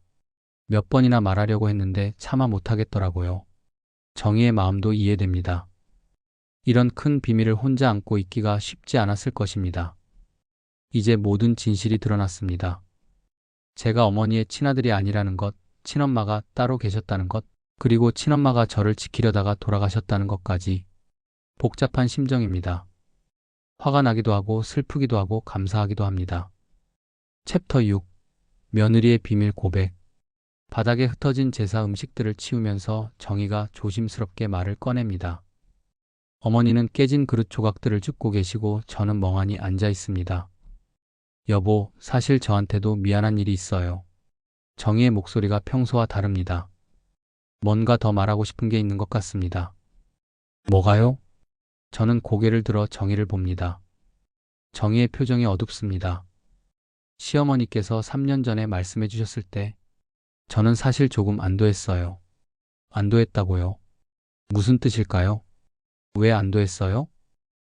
몇 번이나 말하려고 했는데 차마 못하겠더라고요. 정희의 마음도 이해됩니다. 이런 큰 비밀을 혼자 안고 있기가 쉽지 않았을 것입니다. 이제 모든 진실이 드러났습니다. 제가 어머니의 친아들이 아니라는 것, 친엄마가 따로 계셨다는 것, 그리고 친엄마가 저를 지키려다가 돌아가셨다는 것까지. 복잡한 심정입니다. 화가 나기도 하고 슬프기도 하고 감사하기도 합니다. 챕터 6. 며느리의 비밀 고백. 바닥에 흩어진 제사 음식들을 치우면서 정희가 조심스럽게 말을 꺼냅니다. 어머니는 깨진 그릇 조각들을 줍고 계시고 저는 멍하니 앉아 있습니다. 여보, 사실 저한테도 미안한 일이 있어요. 정희의 목소리가 평소와 다릅니다. 뭔가 더 말하고 싶은 게 있는 것 같습니다. 뭐가요? 저는 고개를 들어 정희를 봅니다. 정희의 표정이 어둡습니다. 시어머니께서 3년 전에 말씀해 주셨을 때 저는 사실 조금 안도했어요. 안도했다고요? 무슨 뜻일까요? 왜 안도했어요?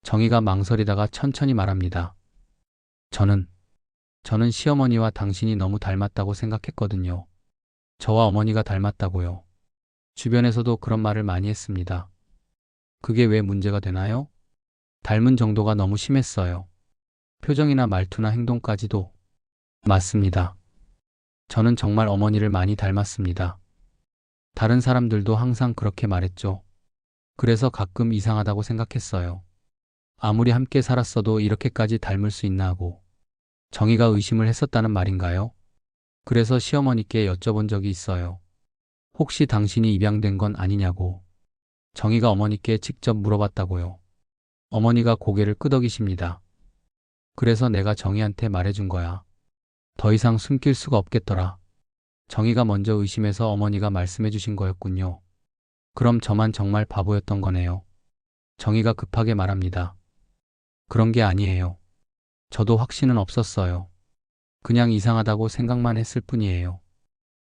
정희가 망설이다가 천천히 말합니다. 저는 시어머니와 당신이 너무 닮았다고 생각했거든요. 저와 어머니가 닮았다고요. 주변에서도 그런 말을 많이 했습니다. 그게 왜 문제가 되나요? 닮은 정도가 너무 심했어요. 표정이나 말투나 행동까지도. 맞습니다. 저는 정말 어머니를 많이 닮았습니다. 다른 사람들도 항상 그렇게 말했죠. 그래서 가끔 이상하다고 생각했어요. 아무리 함께 살았어도 이렇게까지 닮을 수 있나 하고. 정희가 의심을 했었다는 말인가요? 그래서 시어머니께 여쭤본 적이 있어요. 혹시 당신이 입양된 건 아니냐고. 정희가 어머니께 직접 물어봤다고요. 어머니가 고개를 끄덕이십니다. 그래서 내가 정희한테 말해준 거야. 더 이상 숨길 수가 없겠더라. 정희가 먼저 의심해서 어머니가 말씀해 주신 거였군요. 그럼 저만 정말 바보였던 거네요. 정희가 급하게 말합니다. 그런 게 아니에요. 저도 확신은 없었어요. 그냥 이상하다고 생각만 했을 뿐이에요.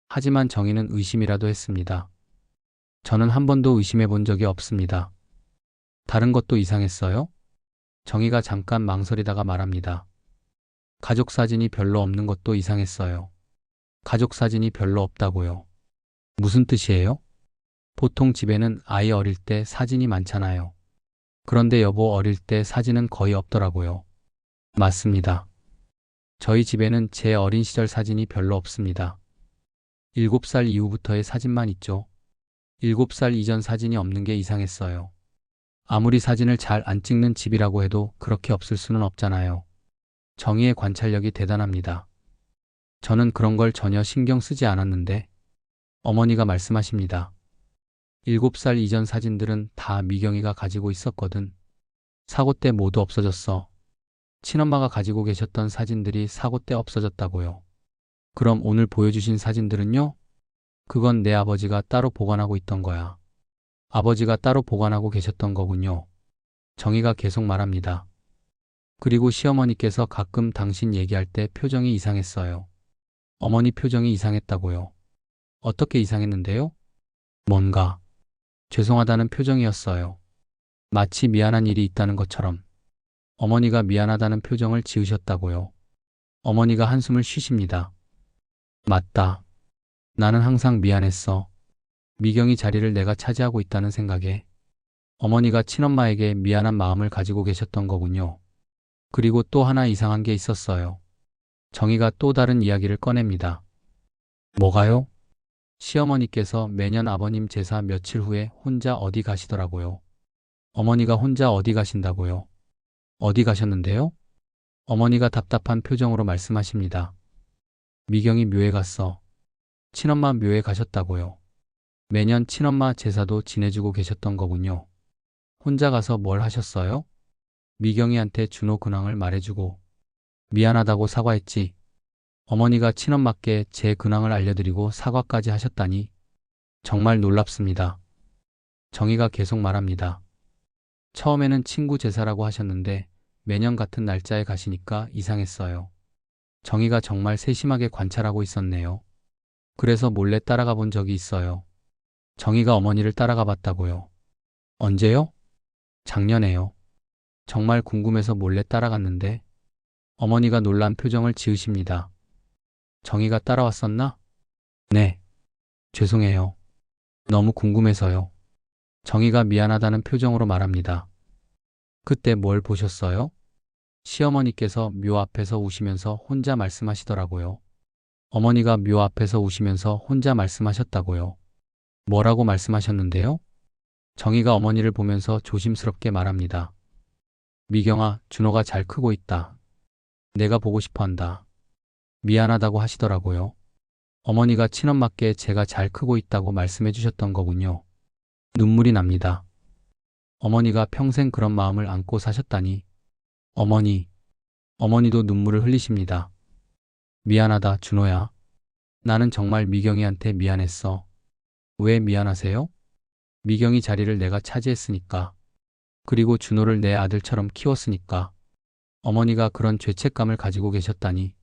하지만 정희는 의심이라도 했습니다. 저는 한 번도 의심해 본 적이 없습니다. 다른 것도 이상했어요? 정희가 잠깐 망설이다가 말합니다. 가족 사진이 별로 없는 것도 이상했어요. 가족 사진이 별로 없다고요. 무슨 뜻이에요? 보통 집에는 아이 어릴 때 사진이 많잖아요. 그런데 여보 어릴 때 사진은 거의 없더라고요. 맞습니다. 저희 집에는 제 어린 시절 사진이 별로 없습니다. 7살 이후부터의 사진만 있죠. 7살 이전 사진이 없는 게 이상했어요. 아무리 사진을 잘 안 찍는 집이라고 해도 그렇게 없을 수는 없잖아요. 정희의 관찰력이 대단합니다. 저는 그런 걸 전혀 신경 쓰지 않았는데 어머니가 말씀하십니다. 7살 이전 사진들은 다 미경이가 가지고 있었거든. 사고 때 모두 없어졌어. 친엄마가 가지고 계셨던 사진들이 사고 때 없어졌다고요. 그럼 오늘 보여주신 사진들은요? 그건 내 아버지가 따로 보관하고 있던 거야. 아버지가 따로 보관하고 계셨던 거군요. 정희가 계속 말합니다. 그리고 시어머니께서 가끔 당신 얘기할 때 표정이 이상했어요. 어머니 표정이 이상했다고요. 어떻게 이상했는데요? 뭔가 죄송하다는 표정이었어요. 마치 미안한 일이 있다는 것처럼. 어머니가 미안하다는 표정을 지으셨다고요. 어머니가 한숨을 쉬십니다. 맞다. 나는 항상 미안했어. 미경이 자리를 내가 차지하고 있다는 생각에. 어머니가 친엄마에게 미안한 마음을 가지고 계셨던 거군요. 그리고 또 하나 이상한 게 있었어요. 정희가 또 다른 이야기를 꺼냅니다. 뭐가요? 시어머니께서 매년 아버님 제사 며칠 후에 혼자 어디 가시더라고요. 어머니가 혼자 어디 가신다고요? 어디 가셨는데요? 어머니가 답답한 표정으로 말씀하십니다. 미경이 묘에 갔어. 친엄마 묘에 가셨다고요. 매년 친엄마 제사도 지내주고 계셨던 거군요. 혼자 가서 뭘 하셨어요? 미경이한테 준호 근황을 말해주고 미안하다고 사과했지. 어머니가 친엄마께 제 근황을 알려드리고 사과까지 하셨다니 정말 놀랍습니다. 정희가 계속 말합니다. 처음에는 친구 제사라고 하셨는데 매년 같은 날짜에 가시니까 이상했어요. 정희가 정말 세심하게 관찰하고 있었네요. 그래서 몰래 따라가 본 적이 있어요. 정희가 어머니를 따라가 봤다고요. 언제요? 작년에요. 정말 궁금해서 몰래 따라갔는데 어머니가 놀란 표정을 지으십니다. 정희가 따라왔었나? 네. 죄송해요. 너무 궁금해서요. 정희가 미안하다는 표정으로 말합니다. 그때 뭘 보셨어요? 시어머니께서 묘 앞에서 우시면서 혼자 말씀하시더라고요. 어머니가 묘 앞에서 우시면서 혼자 말씀하셨다고요. 뭐라고 말씀하셨는데요? 정희가 어머니를 보면서 조심스럽게 말합니다. 미경아, 준호가 잘 크고 있다. 내가 보고 싶어 한다. 미안하다고 하시더라고요. 어머니가 친엄마께 제가 잘 크고 있다고 말씀해 주셨던 거군요. 눈물이 납니다. 어머니가 평생 그런 마음을 안고 사셨다니. 어머니도 눈물을 흘리십니다. 미안하다, 준호야. 나는 정말 미경이한테 미안했어. 왜 미안하세요? 미경이 자리를 내가 차지했으니까. 그리고 준호를 내 아들처럼 키웠으니까. 어머니가 그런 죄책감을 가지고 계셨다니.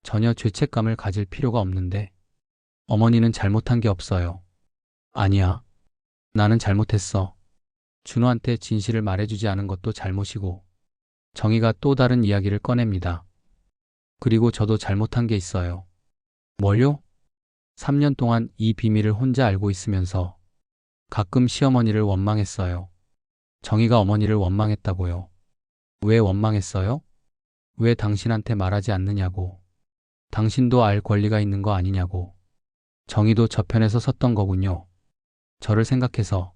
전혀 죄책감을 가질 필요가 없는데. 어머니는 잘못한 게 없어요. 아니야. 나는 잘못했어. 준호한테 진실을 말해주지 않은 것도 잘못이고. 정희가 또 다른 이야기를 꺼냅니다. 그리고 저도 잘못한 게 있어요. 뭘요? 3년 동안 이 비밀을 혼자 알고 있으면서 가끔 시어머니를 원망했어요. 정희가 어머니를 원망했다고요. 왜 원망했어요? 왜 당신한테 말하지 않느냐고. 당신도 알 권리가 있는 거 아니냐고. 정희도 저 편에서 섰던 거군요. 저를 생각해서.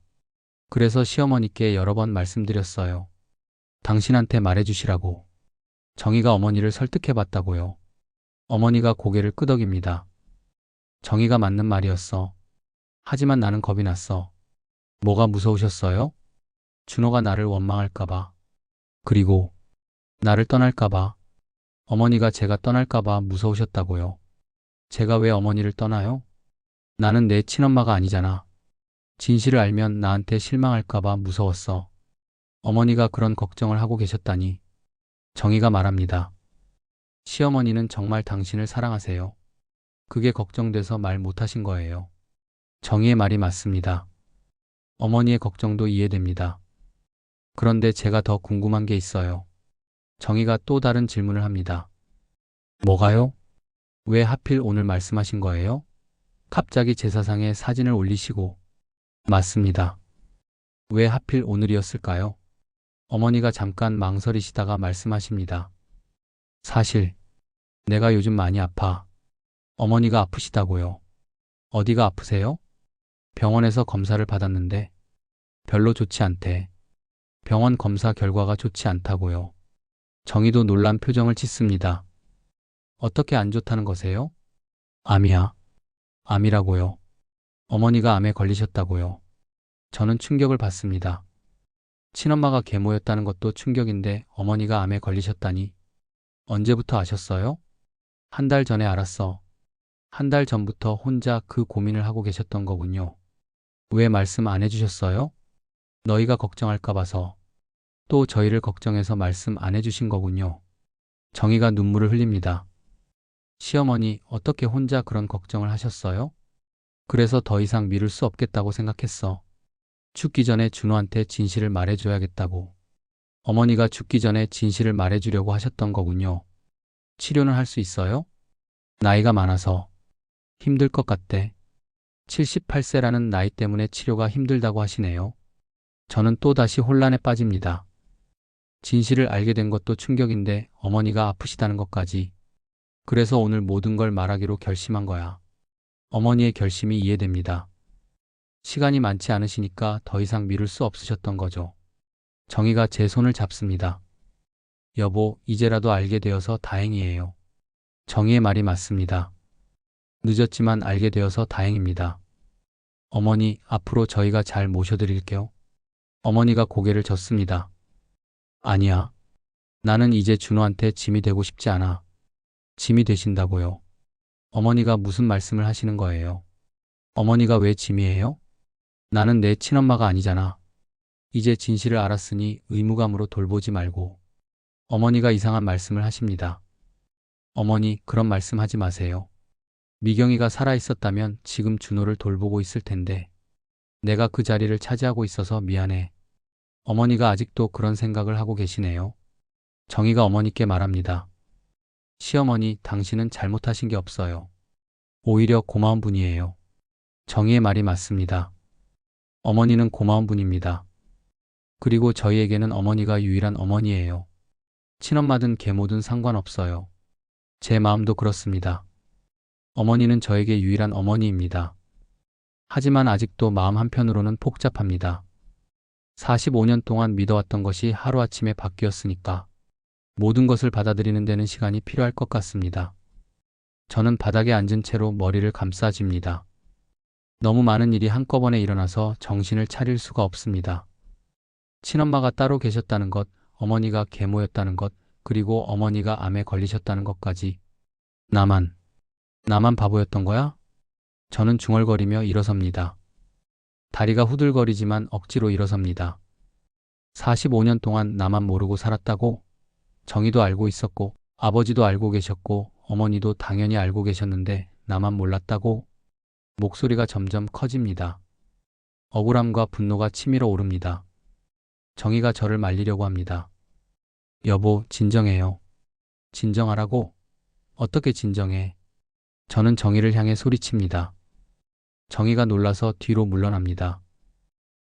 그래서 시어머니께 여러 번 말씀드렸어요. 당신한테 말해주시라고. 정희가 어머니를 설득해봤다고요. 어머니가 고개를 끄덕입니다. 정희가 맞는 말이었어. 하지만 나는 겁이 났어. 뭐가 무서우셨어요? 준호가 나를 원망할까봐. 그리고 나를 떠날까봐. 어머니가 제가 떠날까봐 무서우셨다고요. 제가 왜 어머니를 떠나요? 나는 내 친엄마가 아니잖아. 진실을 알면 나한테 실망할까봐 무서웠어. 어머니가 그런 걱정을 하고 계셨다니. 정희가 말합니다. 시어머니는 정말 당신을 사랑하세요. 그게 걱정돼서 말 못하신 거예요. 정희의 말이 맞습니다. 어머니의 걱정도 이해됩니다. 그런데 제가 더 궁금한 게 있어요. 정희가 또 다른 질문을 합니다. 뭐가요? 왜 하필 오늘 말씀하신 거예요? 갑자기 제사상에 사진을 올리시고. 맞습니다. 왜 하필 오늘이었을까요? 어머니가 잠깐 망설이시다가 말씀하십니다. 사실 내가 요즘 많이 아파. 어머니가 아프시다고요. 어디가 아프세요? 병원에서 검사를 받았는데 별로 좋지 않대. 병원 검사 결과가 좋지 않다고요. 정희도 놀란 표정을 짓습니다. 어떻게 안 좋다는 거세요? 암이야. 암이라고요. 어머니가 암에 걸리셨다고요. 저는 충격을 받습니다. 친엄마가 계모였다는 것도 충격인데 어머니가 암에 걸리셨다니. 언제부터 아셨어요? 한 달 전에 알았어. 한 달 전부터 혼자 그 고민을 하고 계셨던 거군요. 왜 말씀 안 해주셨어요? 너희가 걱정할까 봐서. 또 저희를 걱정해서 말씀 안 해주신 거군요. 정희가 눈물을 흘립니다. 시어머니, 어떻게 혼자 그런 걱정을 하셨어요? 그래서 더 이상 미룰 수 없겠다고 생각했어. 죽기 전에 준호한테 진실을 말해줘야겠다고. 어머니가 죽기 전에 진실을 말해주려고 하셨던 거군요. 치료는 할 수 있어요? 나이가 많아서 힘들 것 같대. 78세라는 나이 때문에 치료가 힘들다고 하시네요. 저는 또다시 혼란에 빠집니다. 진실을 알게 된 것도 충격인데 어머니가 아프시다는 것까지. 그래서 오늘 모든 걸 말하기로 결심한 거야. 어머니의 결심이 이해됩니다. 시간이 많지 않으시니까 더 이상 미룰 수 없으셨던 거죠. 정희가 제 손을 잡습니다. 여보, 이제라도 알게 되어서 다행이에요. 정희의 말이 맞습니다. 늦었지만 알게 되어서 다행입니다. 어머니, 앞으로 저희가 잘 모셔드릴게요. 어머니가 고개를 젓습니다. 아니야. 나는 이제 준호한테 짐이 되고 싶지 않아. 짐이 되신다고요. 어머니가 무슨 말씀을 하시는 거예요? 어머니가 왜 짐이에요? 나는 내 친엄마가 아니잖아. 이제 진실을 알았으니 의무감으로 돌보지 말고. 어머니가 이상한 말씀을 하십니다. 어머니, 그런 말씀 하지 마세요. 미경이가 살아있었다면 지금 준호를 돌보고 있을 텐데. 내가 그 자리를 차지하고 있어서 미안해. 어머니가 아직도 그런 생각을 하고 계시네요. 정희가 어머니께 말합니다. 시어머니, 당신은 잘못하신 게 없어요. 오히려 고마운 분이에요. 정희의 말이 맞습니다. 어머니는 고마운 분입니다. 그리고 저희에게는 어머니가 유일한 어머니예요. 친엄마든 계모든 상관없어요. 제 마음도 그렇습니다. 어머니는 저에게 유일한 어머니입니다. 하지만 아직도 마음 한편으로는 복잡합니다. 45년 동안 믿어왔던 것이 하루아침에 바뀌었으니까 모든 것을 받아들이는 데는 시간이 필요할 것 같습니다. 저는 바닥에 앉은 채로 머리를 감싸집니다. 너무 많은 일이 한꺼번에 일어나서 정신을 차릴 수가 없습니다. 친엄마가 따로 계셨다는 것, 어머니가 계모였다는 것, 그리고 어머니가 암에 걸리셨다는 것까지. 나만 바보였던 거야? 저는 중얼거리며 일어섭니다. 다리가 후들거리지만 억지로 일어섭니다. 45년 동안 나만 모르고 살았다고? 정희도 알고 있었고, 아버지도 알고 계셨고, 어머니도 당연히 알고 계셨는데 나만 몰랐다고? 목소리가 점점 커집니다. 억울함과 분노가 치밀어 오릅니다. 정희가 저를 말리려고 합니다. 여보, 진정해요. 진정하라고? 어떻게 진정해? 저는 정희를 향해 소리칩니다. 정희가 놀라서 뒤로 물러납니다.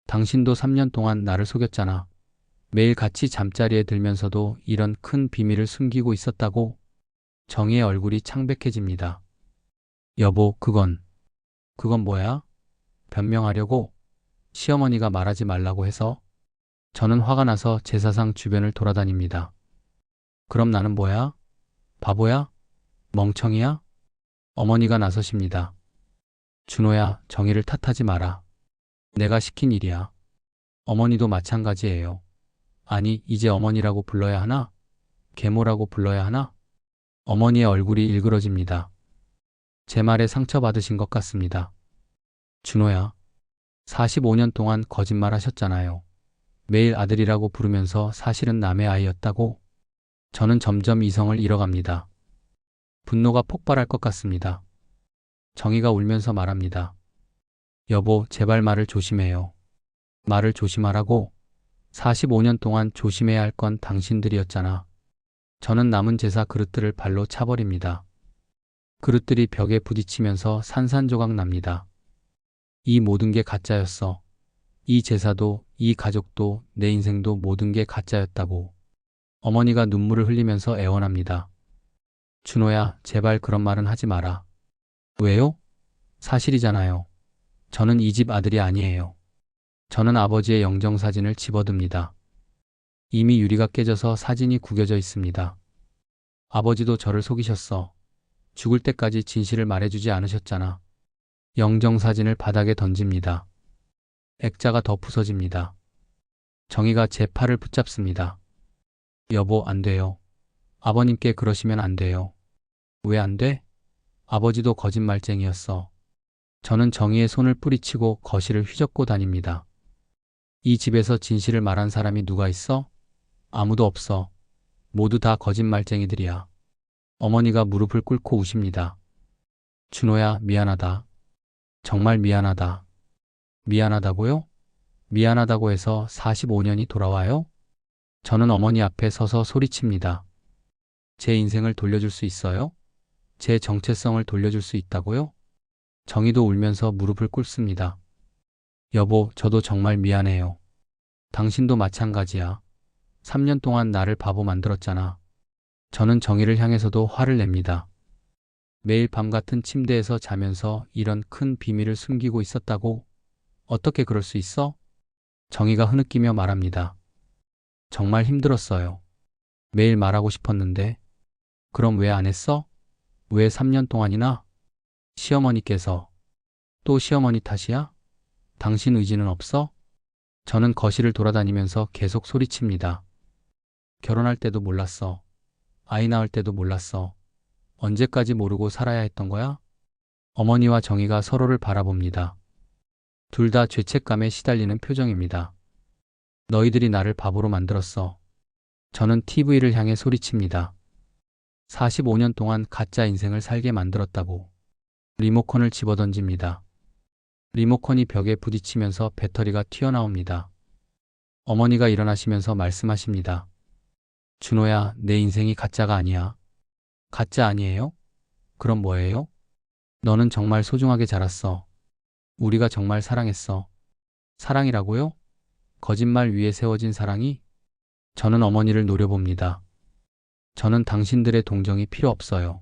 당신도 3년 동안 나를 속였잖아. 매일 같이 잠자리에 들면서도 이런 큰 비밀을 숨기고 있었다고? 정희의 얼굴이 창백해집니다. 여보, 그건 뭐야? 변명하려고? 시어머니가 말하지 말라고 해서? 저는 화가 나서 제사상 주변을 돌아다닙니다. 그럼 나는 뭐야? 바보야? 멍청이야? 어머니가 나서십니다. 준호야, 정희를 탓하지 마라. 내가 시킨 일이야. 어머니도 마찬가지예요. 아니, 이제 어머니라고 불러야 하나? 계모라고 불러야 하나? 어머니의 얼굴이 일그러집니다. 제 말에 상처받으신 것 같습니다. 준호야, 45년 동안 거짓말 하셨잖아요. 매일 아들이라고 부르면서 사실은 남의 아이였다고? 저는 점점 이성을 잃어갑니다. 분노가 폭발할 것 같습니다. 정희가 울면서 말합니다. 여보, 제발 말을 조심해요. 말을 조심하라고? 45년 동안 조심해야 할 건 당신들이었잖아. 저는 남은 제사 그릇들을 발로 차버립니다. 그릇들이 벽에 부딪히면서 산산조각 납니다. 이 모든 게 가짜였어. 이 제사도, 이 가족도, 내 인생도 모든 게 가짜였다고. 어머니가 눈물을 흘리면서 애원합니다. 준호야, 제발 그런 말은 하지 마라. 왜요? 사실이잖아요. 저는 이 집 아들이 아니에요. 저는 아버지의 영정사진을 집어듭니다. 이미 유리가 깨져서 사진이 구겨져 있습니다. 아버지도 저를 속이셨어. 죽을 때까지 진실을 말해주지 않으셨잖아. 영정사진을 바닥에 던집니다. 액자가 더 부서집니다. 정희가 제 팔을 붙잡습니다. 여보, 안 돼요. 아버님께 그러시면 안 돼요. 왜 안 돼? 아버지도 거짓말쟁이였어. 저는 정희의 손을 뿌리치고 거실을 휘젓고 다닙니다. 이 집에서 진실을 말한 사람이 누가 있어? 아무도 없어. 모두 다 거짓말쟁이들이야. 어머니가 무릎을 꿇고 우십니다. 준호야, 미안하다. 정말 미안하다. 미안하다고요? 미안하다고 해서 45년이 돌아와요? 저는 어머니 앞에 서서 소리칩니다. 제 인생을 돌려줄 수 있어요? 제 정체성을 돌려줄 수 있다고요? 정희도 울면서 무릎을 꿇습니다. 여보, 저도 정말 미안해요. 당신도 마찬가지야. 3년 동안 나를 바보 만들었잖아. 저는 정희를 향해서도 화를 냅니다. 매일 밤 같은 침대에서 자면서 이런 큰 비밀을 숨기고 있었다고? 어떻게 그럴 수 있어? 정희가 흐느끼며 말합니다. 정말 힘들었어요. 매일 말하고 싶었는데. 그럼 왜 안 했어? 왜 3년 동안이나? 시어머니께서. 또 시어머니 탓이야? 당신 의지는 없어? 저는 거실을 돌아다니면서 계속 소리칩니다. 결혼할 때도 몰랐어. 아이 낳을 때도 몰랐어. 언제까지 모르고 살아야 했던 거야? 어머니와 정희가 서로를 바라봅니다. 둘 다 죄책감에 시달리는 표정입니다. 너희들이 나를 바보로 만들었어. 저는 TV를 향해 소리칩니다. 45년 동안 가짜 인생을 살게 만들었다고. 리모컨을 집어던집니다. 리모컨이 벽에 부딪히면서 배터리가 튀어나옵니다. 어머니가 일어나시면서 말씀하십니다. 준호야, 내 인생이 가짜가 아니야. 가짜 아니에요? 그럼 뭐예요? 너는 정말 소중하게 자랐어. 우리가 정말 사랑했어. 사랑이라고요? 거짓말 위에 세워진 사랑이? 저는 어머니를 노려봅니다. 저는 당신들의 동정이 필요 없어요.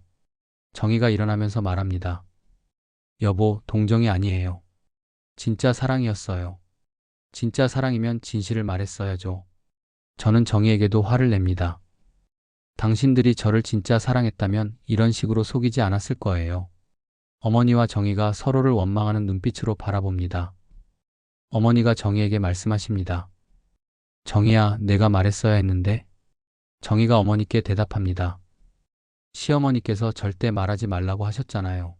정희가 일어나면서 말합니다. 여보, 동정이 아니에요. 진짜 사랑이었어요. 진짜 사랑이면 진실을 말했어야죠. 저는 정희에게도 화를 냅니다. 당신들이 저를 진짜 사랑했다면 이런 식으로 속이지 않았을 거예요. 어머니와 정희가 서로를 원망하는 눈빛으로 바라봅니다. 어머니가 정희에게 말씀하십니다. 정희야, 내가 말했어야 했는데. 정희가 어머니께 대답합니다. 시어머니께서 절대 말하지 말라고 하셨잖아요.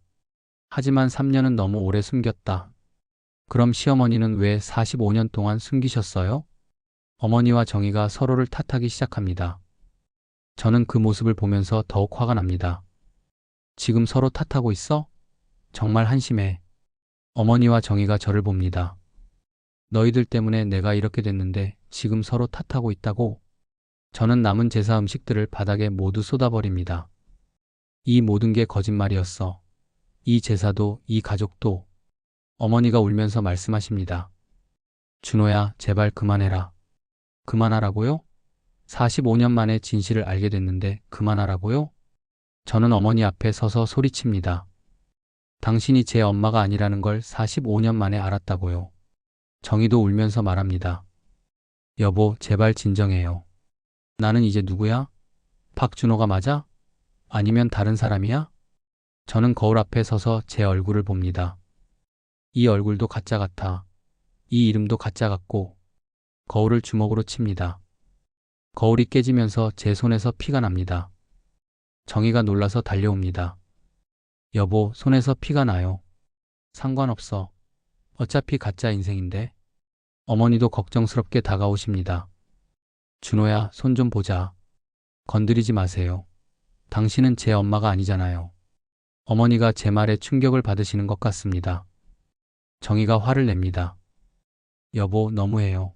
하지만 3년은 너무 오래 숨겼다. 그럼 시어머니는 왜 45년 동안 숨기셨어요? 어머니와 정희가 서로를 탓하기 시작합니다. 저는 그 모습을 보면서 더욱 화가 납니다. 지금 서로 탓하고 있어? 정말 한심해. 어머니와 정희가 저를 봅니다. 너희들 때문에 내가 이렇게 됐는데 지금 서로 탓하고 있다고? 저는 남은 제사 음식들을 바닥에 모두 쏟아버립니다. 이 모든 게 거짓말이었어. 이 제사도, 이 가족도. 어머니가 울면서 말씀하십니다. 준호야, 제발 그만해라. 그만하라고요? 45년 만에 진실을 알게 됐는데 그만하라고요? 저는 어머니 앞에 서서 소리칩니다. 당신이 제 엄마가 아니라는 걸 45년 만에 알았다고요. 정희도 울면서 말합니다. 여보, 제발 진정해요. 나는 이제 누구야? 박준호가 맞아? 아니면 다른 사람이야? 저는 거울 앞에 서서 제 얼굴을 봅니다. 이 얼굴도 가짜 같아. 이 이름도 가짜 같고. 거울을 주먹으로 칩니다. 거울이 깨지면서 제 손에서 피가 납니다. 정희가 놀라서 달려옵니다. 여보, 손에서 피가 나요. 상관없어. 어차피 가짜 인생인데. 어머니도 걱정스럽게 다가오십니다. 준호야, 손 좀 보자. 건드리지 마세요. 당신은 제 엄마가 아니잖아요. 어머니가 제 말에 충격을 받으시는 것 같습니다. 정희가 화를 냅니다. 여보, 너무해요.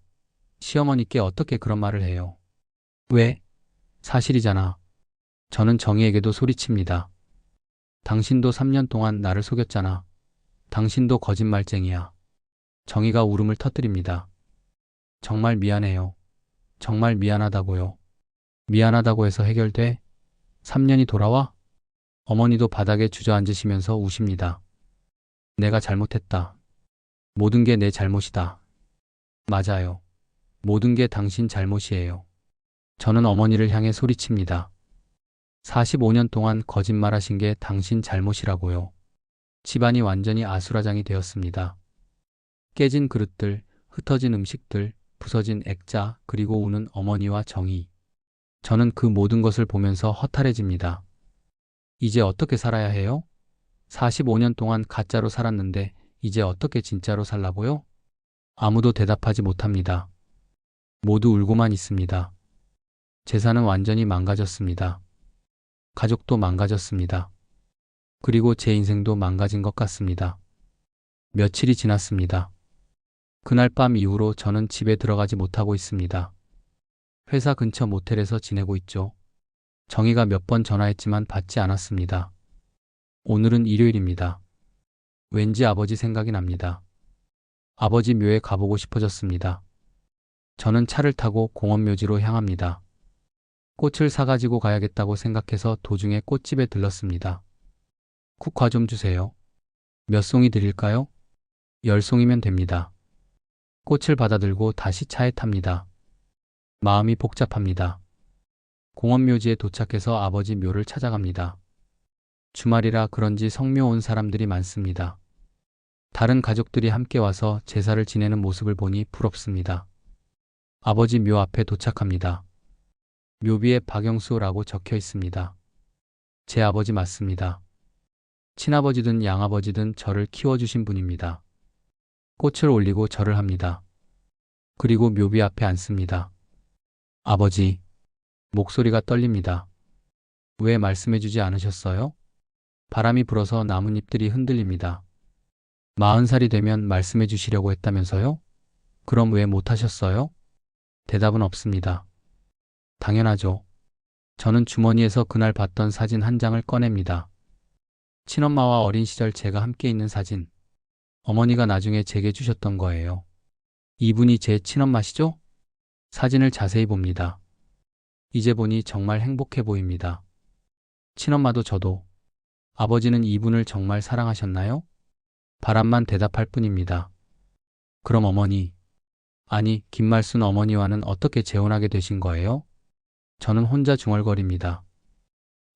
시어머니께 어떻게 그런 말을 해요? 왜? 사실이잖아. 저는 정희에게도 소리칩니다. 당신도 3년 동안 나를 속였잖아. 당신도 거짓말쟁이야. 정희가 울음을 터뜨립니다. 정말 미안해요. 정말 미안하다고요. 미안하다고 해서 해결돼? 3년이 돌아와? 어머니도 바닥에 주저앉으시면서 우십니다. 내가 잘못했다. 모든 게 내 잘못이다. 맞아요. 모든 게 당신 잘못이에요. 저는 어머니를 향해 소리칩니다. 45년 동안 거짓말하신 게 당신 잘못이라고요. 집안이 완전히 아수라장이 되었습니다. 깨진 그릇들, 흩어진 음식들, 부서진 액자, 그리고 우는 어머니와 정희. 저는 그 모든 것을 보면서 허탈해집니다. 이제 어떻게 살아야 해요? 45년 동안 가짜로 살았는데 이제 어떻게 진짜로 살라고요? 아무도 대답하지 못합니다. 모두 울고만 있습니다. 재산은 완전히 망가졌습니다. 가족도 망가졌습니다. 그리고 제 인생도 망가진 것 같습니다. 며칠이 지났습니다. 그날 밤 이후로 저는 집에 들어가지 못하고 있습니다. 회사 근처 모텔에서 지내고 있죠. 정희가 몇 번 전화했지만 받지 않았습니다. 오늘은 일요일입니다. 왠지 아버지 생각이 납니다. 아버지 묘에 가보고 싶어졌습니다. 저는 차를 타고 공원묘지로 향합니다. 꽃을 사가지고 가야겠다고 생각해서 도중에 꽃집에 들렀습니다. 국화 좀 주세요. 몇 송이 드릴까요? 10송이면 됩니다. 꽃을 받아들고 다시 차에 탑니다. 마음이 복잡합니다. 공원묘지에 도착해서 아버지 묘를 찾아갑니다. 주말이라 그런지 성묘 온 사람들이 많습니다. 다른 가족들이 함께 와서 제사를 지내는 모습을 보니 부럽습니다. 아버지 묘 앞에 도착합니다. 묘비에 박영수라고 적혀 있습니다. 제 아버지 맞습니다. 친아버지든 양아버지든 저를 키워주신 분입니다. 꽃을 올리고 절을 합니다. 그리고 묘비 앞에 앉습니다. 아버지, 목소리가 떨립니다. 왜 말씀해주지 않으셨어요? 바람이 불어서 나뭇잎들이 흔들립니다. 40살이 되면 말씀해주시려고 했다면서요? 그럼 왜 못하셨어요? 대답은 없습니다. 당연하죠. 저는 주머니에서 그날 봤던 사진 한 장을 꺼냅니다. 친엄마와 어린 시절 제가 함께 있는 사진. 어머니가 나중에 제게 주셨던 거예요. 이분이 제 친엄마시죠? 사진을 자세히 봅니다. 이제 보니 정말 행복해 보입니다. 친엄마도 저도. 아버지는 이분을 정말 사랑하셨나요? 바람만 대답할 뿐입니다. 그럼 어머니, 아니, 김말순 어머니와는 어떻게 재혼하게 되신 거예요? 저는 혼자 중얼거립니다.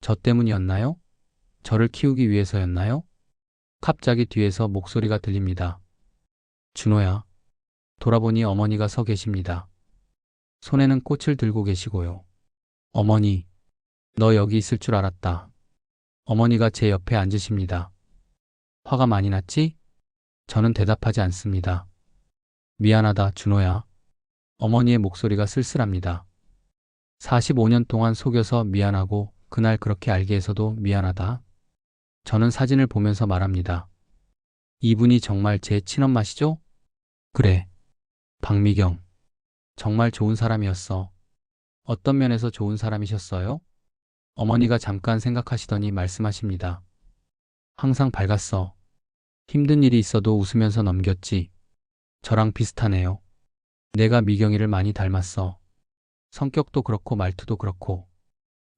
저 때문이었나요? 저를 키우기 위해서였나요? 갑자기 뒤에서 목소리가 들립니다. 준호야. 돌아보니 어머니가 서 계십니다. 손에는 꽃을 들고 계시고요. 어머니, 너 여기 있을 줄 알았다. 어머니가 제 옆에 앉으십니다. 화가 많이 났지? 저는 대답하지 않습니다. 미안하다, 준호야. 어머니의 목소리가 쓸쓸합니다. 45년 동안 속여서 미안하고 그날 그렇게 알게 해서도 미안하다. 저는 사진을 보면서 말합니다. 이분이 정말 제 친엄마시죠? 그래. 박미경. 정말 좋은 사람이었어. 어떤 면에서 좋은 사람이셨어요? 어머니가 잠깐 생각하시더니 말씀하십니다. 항상 밝았어. 힘든 일이 있어도 웃으면서 넘겼지. 저랑 비슷하네요. 내가 미경이를 많이 닮았어. 성격도 그렇고 말투도 그렇고.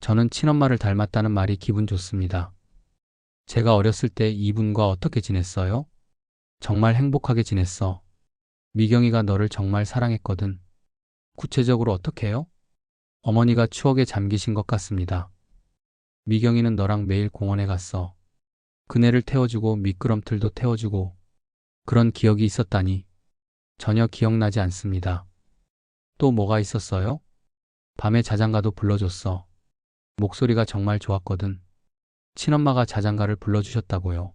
저는 친엄마를 닮았다는 말이 기분 좋습니다. 제가 어렸을 때 이분과 어떻게 지냈어요? 정말 행복하게 지냈어. 미경이가 너를 정말 사랑했거든. 구체적으로 어떻게 해요? 어머니가 추억에 잠기신 것 같습니다. 미경이는 너랑 매일 공원에 갔어. 그네를 태워주고 미끄럼틀도 태워주고. 그런 기억이 있었다니. 전혀 기억나지 않습니다. 또 뭐가 있었어요? 밤에 자장가도 불러줬어. 목소리가 정말 좋았거든. 친엄마가 자장가를 불러주셨다고요.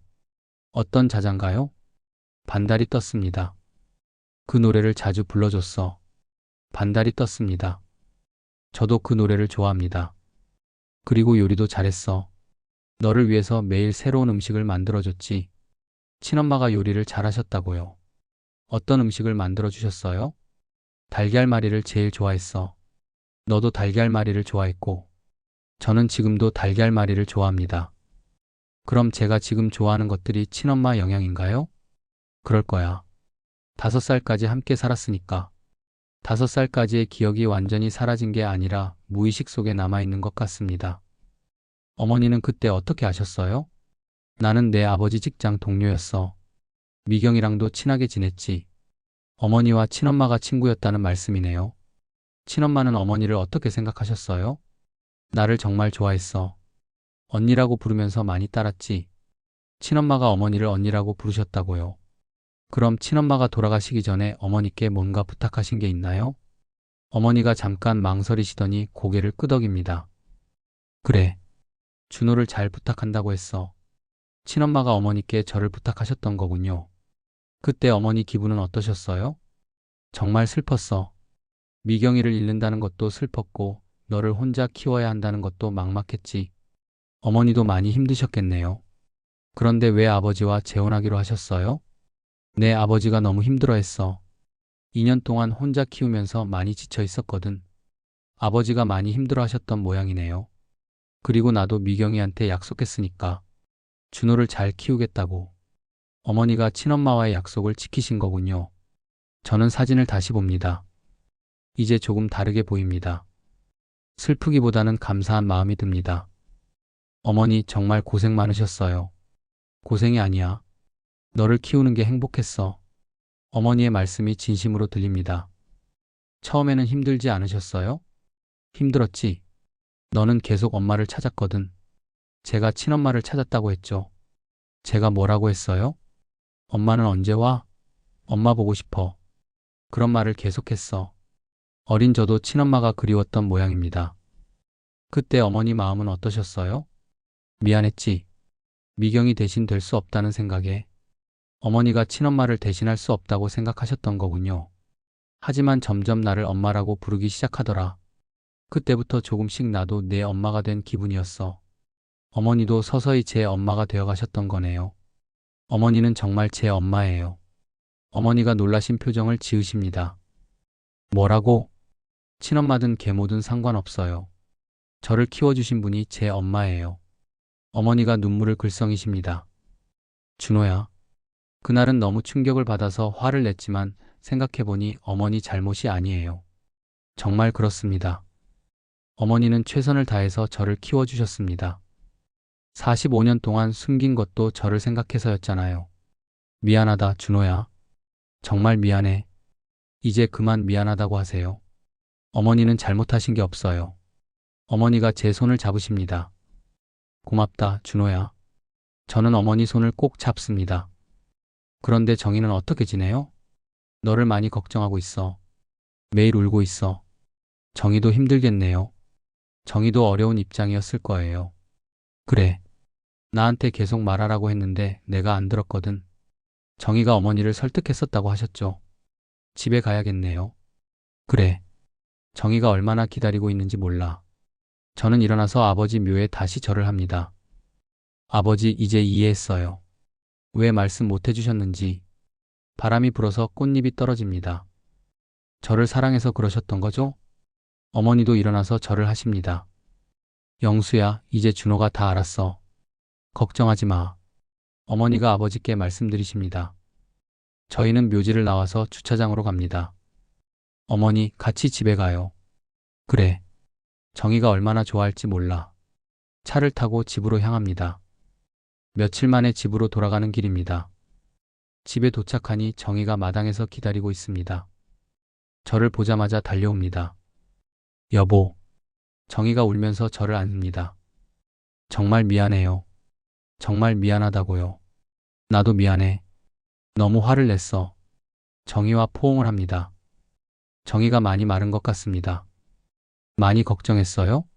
어떤 자장가요? 반달이 떴습니다. 그 노래를 자주 불러줬어. 반달이 떴습니다. 저도 그 노래를 좋아합니다. 그리고 요리도 잘했어. 너를 위해서 매일 새로운 음식을 만들어줬지. 친엄마가 요리를 잘하셨다고요. 어떤 음식을 만들어주셨어요? 달걀말이를 제일 좋아했어. 너도 달걀말이를 좋아했고. 저는 지금도 달걀말이를 좋아합니다. 그럼 제가 지금 좋아하는 것들이 친엄마 영향인가요? 그럴 거야. 5살까지 함께 살았으니까. 5살까지의 기억이 완전히 사라진 게 아니라 무의식 속에 남아있는 것 같습니다. 어머니는 그때 어떻게 아셨어요? 나는 내 아버지 직장 동료였어. 미경이랑도 친하게 지냈지. 어머니와 친엄마가 친구였다는 말씀이네요. 친엄마는 어머니를 어떻게 생각하셨어요? 나를 정말 좋아했어. 언니라고 부르면서 많이 따랐지. 친엄마가 어머니를 언니라고 부르셨다고요. 그럼 친엄마가 돌아가시기 전에 어머니께 뭔가 부탁하신 게 있나요? 어머니가 잠깐 망설이시더니 고개를 끄덕입니다. 그래. 준호를 잘 부탁한다고 했어. 친엄마가 어머니께 저를 부탁하셨던 거군요. 그때 어머니 기분은 어떠셨어요? 정말 슬펐어. 미경이를 잃는다는 것도 슬펐고 너를 혼자 키워야 한다는 것도 막막했지. 어머니도 많이 힘드셨겠네요. 그런데 왜 아버지와 재혼하기로 하셨어요? 내 아버지가 너무 힘들어했어. 2년 동안 혼자 키우면서 많이 지쳐 있었거든. 아버지가 많이 힘들어하셨던 모양이네요. 그리고 나도 미경이한테 약속했으니까 준호를 잘 키우겠다고. 어머니가 친엄마와의 약속을 지키신 거군요. 저는 사진을 다시 봅니다. 이제 조금 다르게 보입니다. 슬프기보다는 감사한 마음이 듭니다. 어머니 정말 고생 많으셨어요. 고생이 아니야. 너를 키우는 게 행복했어. 어머니의 말씀이 진심으로 들립니다. 처음에는 힘들지 않으셨어요? 힘들었지. 너는 계속 엄마를 찾았거든. 제가 친엄마를 찾았다고 했죠. 제가 뭐라고 했어요? 엄마는 언제 와? 엄마 보고 싶어. 그런 말을 계속했어. 어린 저도 친엄마가 그리웠던 모양입니다. 그때 어머니 마음은 어떠셨어요? 미안했지. 미경이 대신 될 수 없다는 생각에 어머니가 친엄마를 대신할 수 없다고 생각하셨던 거군요. 하지만 점점 나를 엄마라고 부르기 시작하더라. 그때부터 조금씩 나도 내 엄마가 된 기분이었어. 어머니도 서서히 제 엄마가 되어 가셨던 거네요. 어머니는 정말 제 엄마예요. 어머니가 놀라신 표정을 지으십니다. 뭐라고? 친엄마든 계모든 상관없어요. 저를 키워주신 분이 제 엄마예요. 어머니가 눈물을 글썽이십니다. 준호야. 그날은 너무 충격을 받아서 화를 냈지만 생각해보니 어머니 잘못이 아니에요. 정말 그렇습니다. 어머니는 최선을 다해서 저를 키워주셨습니다. 45년 동안 숨긴 것도 저를 생각해서였잖아요. 미안하다, 준호야. 정말 미안해. 이제 그만 미안하다고 하세요. 어머니는 잘못하신 게 없어요. 어머니가 제 손을 잡으십니다. 고맙다, 준호야. 저는 어머니 손을 꼭 잡습니다. 그런데 정희는 어떻게 지내요? 너를 많이 걱정하고 있어. 매일 울고 있어. 정희도 힘들겠네요. 정희도 어려운 입장이었을 거예요. 그래. 나한테 계속 말하라고 했는데 내가 안 들었거든. 정희가 어머니를 설득했었다고 하셨죠. 집에 가야겠네요. 그래. 정희가 얼마나 기다리고 있는지 몰라. 저는 일어나서 아버지 묘에 다시 절을 합니다. 아버지, 이제 이해했어요. 왜 말씀 못 해주셨는지. 바람이 불어서 꽃잎이 떨어집니다. 저를 사랑해서 그러셨던 거죠? 어머니도 일어나서 절을 하십니다. 영수야, 이제 준호가 다 알았어. 걱정하지 마. 어머니가 아버지께 말씀드리십니다. 저희는 묘지를 나와서 주차장으로 갑니다. 어머니, 같이 집에 가요. 그래. 정희가 얼마나 좋아할지 몰라. 차를 타고 집으로 향합니다. 며칠 만에 집으로 돌아가는 길입니다. 집에 도착하니 정희가 마당에서 기다리고 있습니다. 저를 보자마자 달려옵니다. 여보. 정희가 울면서 저를 안습니다. 정말 미안해요. 정말 미안하다고요. 나도 미안해. 너무 화를 냈어. 정희와 포옹을 합니다. 정희가 많이 마른 것 같습니다. 많이 걱정했어요?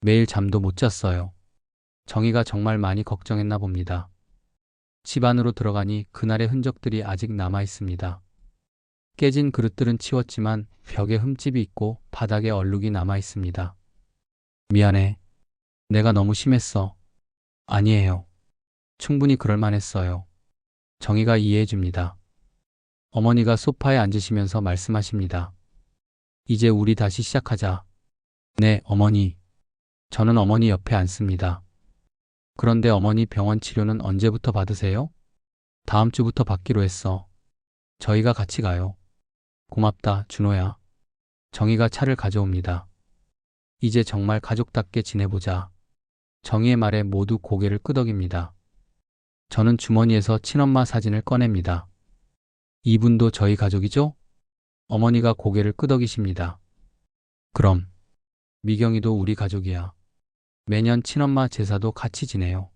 매일 잠도 못 잤어요. 정희가 정말 많이 걱정했나 봅니다. 집 안으로 들어가니 그날의 흔적들이 아직 남아 있습니다. 깨진 그릇들은 치웠지만 벽에 흠집이 있고 바닥에 얼룩이 남아 있습니다. 미안해. 내가 너무 심했어. 아니에요. 충분히 그럴 만했어요. 정희가 이해해 줍니다. 어머니가 소파에 앉으시면서 말씀하십니다. 이제 우리 다시 시작하자. 네, 어머니. 저는 어머니 옆에 앉습니다. 그런데 어머니 병원 치료는 언제부터 받으세요? 다음 주부터 받기로 했어. 저희가 같이 가요. 고맙다, 준호야. 정희가 차를 가져옵니다. 이제 정말 가족답게 지내보자. 정희의 말에 모두 고개를 끄덕입니다. 저는 주머니에서 친엄마 사진을 꺼냅니다. 이분도 저희 가족이죠? 어머니가 고개를 끄덕이십니다. 그럼 미경이도 우리 가족이야. 매년 친엄마 제사도 같이 지내요.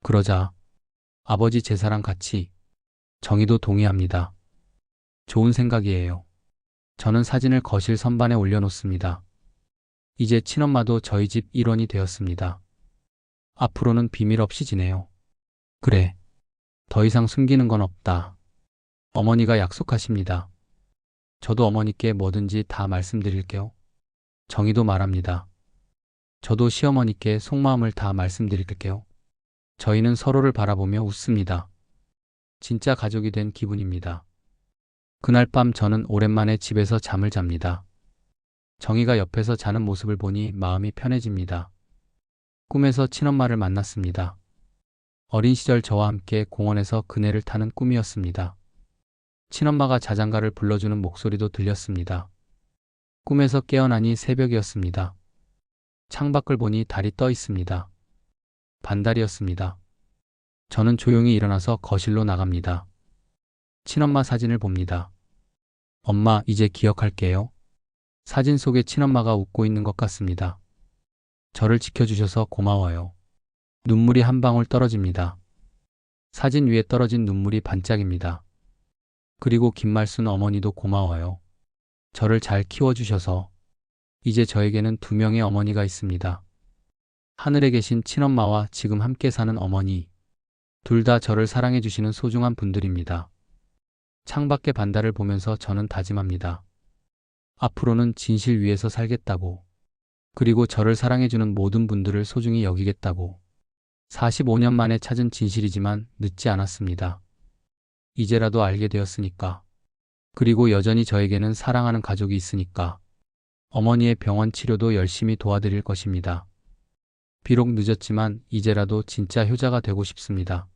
그러자 아버지 제사랑 같이 정희도 동의합니다. 좋은 생각이에요. 저는 사진을 거실 선반에 올려놓습니다. 이제 친엄마도 저희 집 일원이 되었습니다. 앞으로는 비밀 없이 지내요. 그래. 더 이상 숨기는 건 없다. 어머니가 약속하십니다. 저도 어머니께 뭐든지 다 말씀드릴게요. 정희도 말합니다. 저도 시어머니께 속마음을 다 말씀드릴게요. 저희는 서로를 바라보며 웃습니다. 진짜 가족이 된 기분입니다. 그날 밤 저는 오랜만에 집에서 잠을 잡니다. 정희가 옆에서 자는 모습을 보니 마음이 편해집니다. 꿈에서 친엄마를 만났습니다. 어린 시절 저와 함께 공원에서 그네를 타는 꿈이었습니다. 친엄마가 자장가를 불러주는 목소리도 들렸습니다. 꿈에서 깨어나니 새벽이었습니다. 창밖을 보니 달이 떠 있습니다. 반달이었습니다. 저는 조용히 일어나서 거실로 나갑니다. 친엄마 사진을 봅니다. 엄마, 이제 기억할게요. 사진 속에 친엄마가 웃고 있는 것 같습니다. 저를 지켜주셔서 고마워요. 눈물이 한 방울 떨어집니다. 사진 위에 떨어진 눈물이 반짝입니다. 그리고 김말순 어머니도 고마워요. 저를 잘 키워주셔서. 이제 저에게는 2명의 어머니가 있습니다. 하늘에 계신 친엄마와 지금 함께 사는 어머니. 둘 다 저를 사랑해 주시는 소중한 분들입니다. 창밖의 반달을 보면서 저는 다짐합니다. 앞으로는 진실 위에서 살겠다고. 그리고 저를 사랑해주는 모든 분들을 소중히 여기겠다고. 45년 만에 찾은 진실이지만 늦지 않았습니다. 이제라도 알게 되었으니까. 그리고 여전히 저에게는 사랑하는 가족이 있으니까. 어머니의 병원 치료도 열심히 도와드릴 것입니다. 비록 늦었지만 이제라도 진짜 효자가 되고 싶습니다.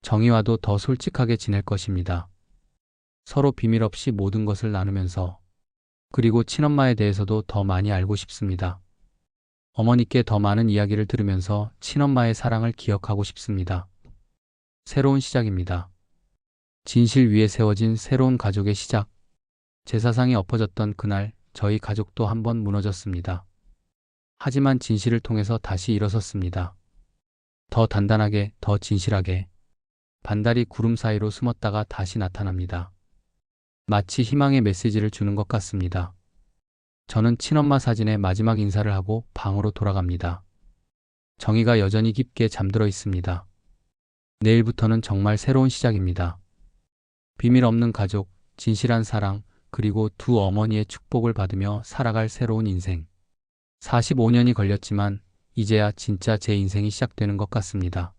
정희와도 더 솔직하게 지낼 것입니다. 서로 비밀 없이 모든 것을 나누면서. 그리고 친엄마에 대해서도 더 많이 알고 싶습니다. 어머니께 더 많은 이야기를 들으면서 친엄마의 사랑을 기억하고 싶습니다. 새로운 시작입니다. 진실 위에 세워진 새로운 가족의 시작. 제사상이 엎어졌던 그날 저희 가족도 한번 무너졌습니다. 하지만 진실을 통해서 다시 일어섰습니다. 더 단단하게, 더 진실하게. 반달이 구름 사이로 숨었다가 다시 나타납니다. 마치 희망의 메시지를 주는 것 같습니다. 저는 친엄마 사진에 마지막 인사를 하고 방으로 돌아갑니다. 정희가 여전히 깊게 잠들어 있습니다. 내일부터는 정말 새로운 시작입니다. 비밀 없는 가족, 진실한 사랑, 그리고 2 어머니의 축복을 받으며 살아갈 새로운 인생. 45년이 걸렸지만 이제야 진짜 제 인생이 시작되는 것 같습니다.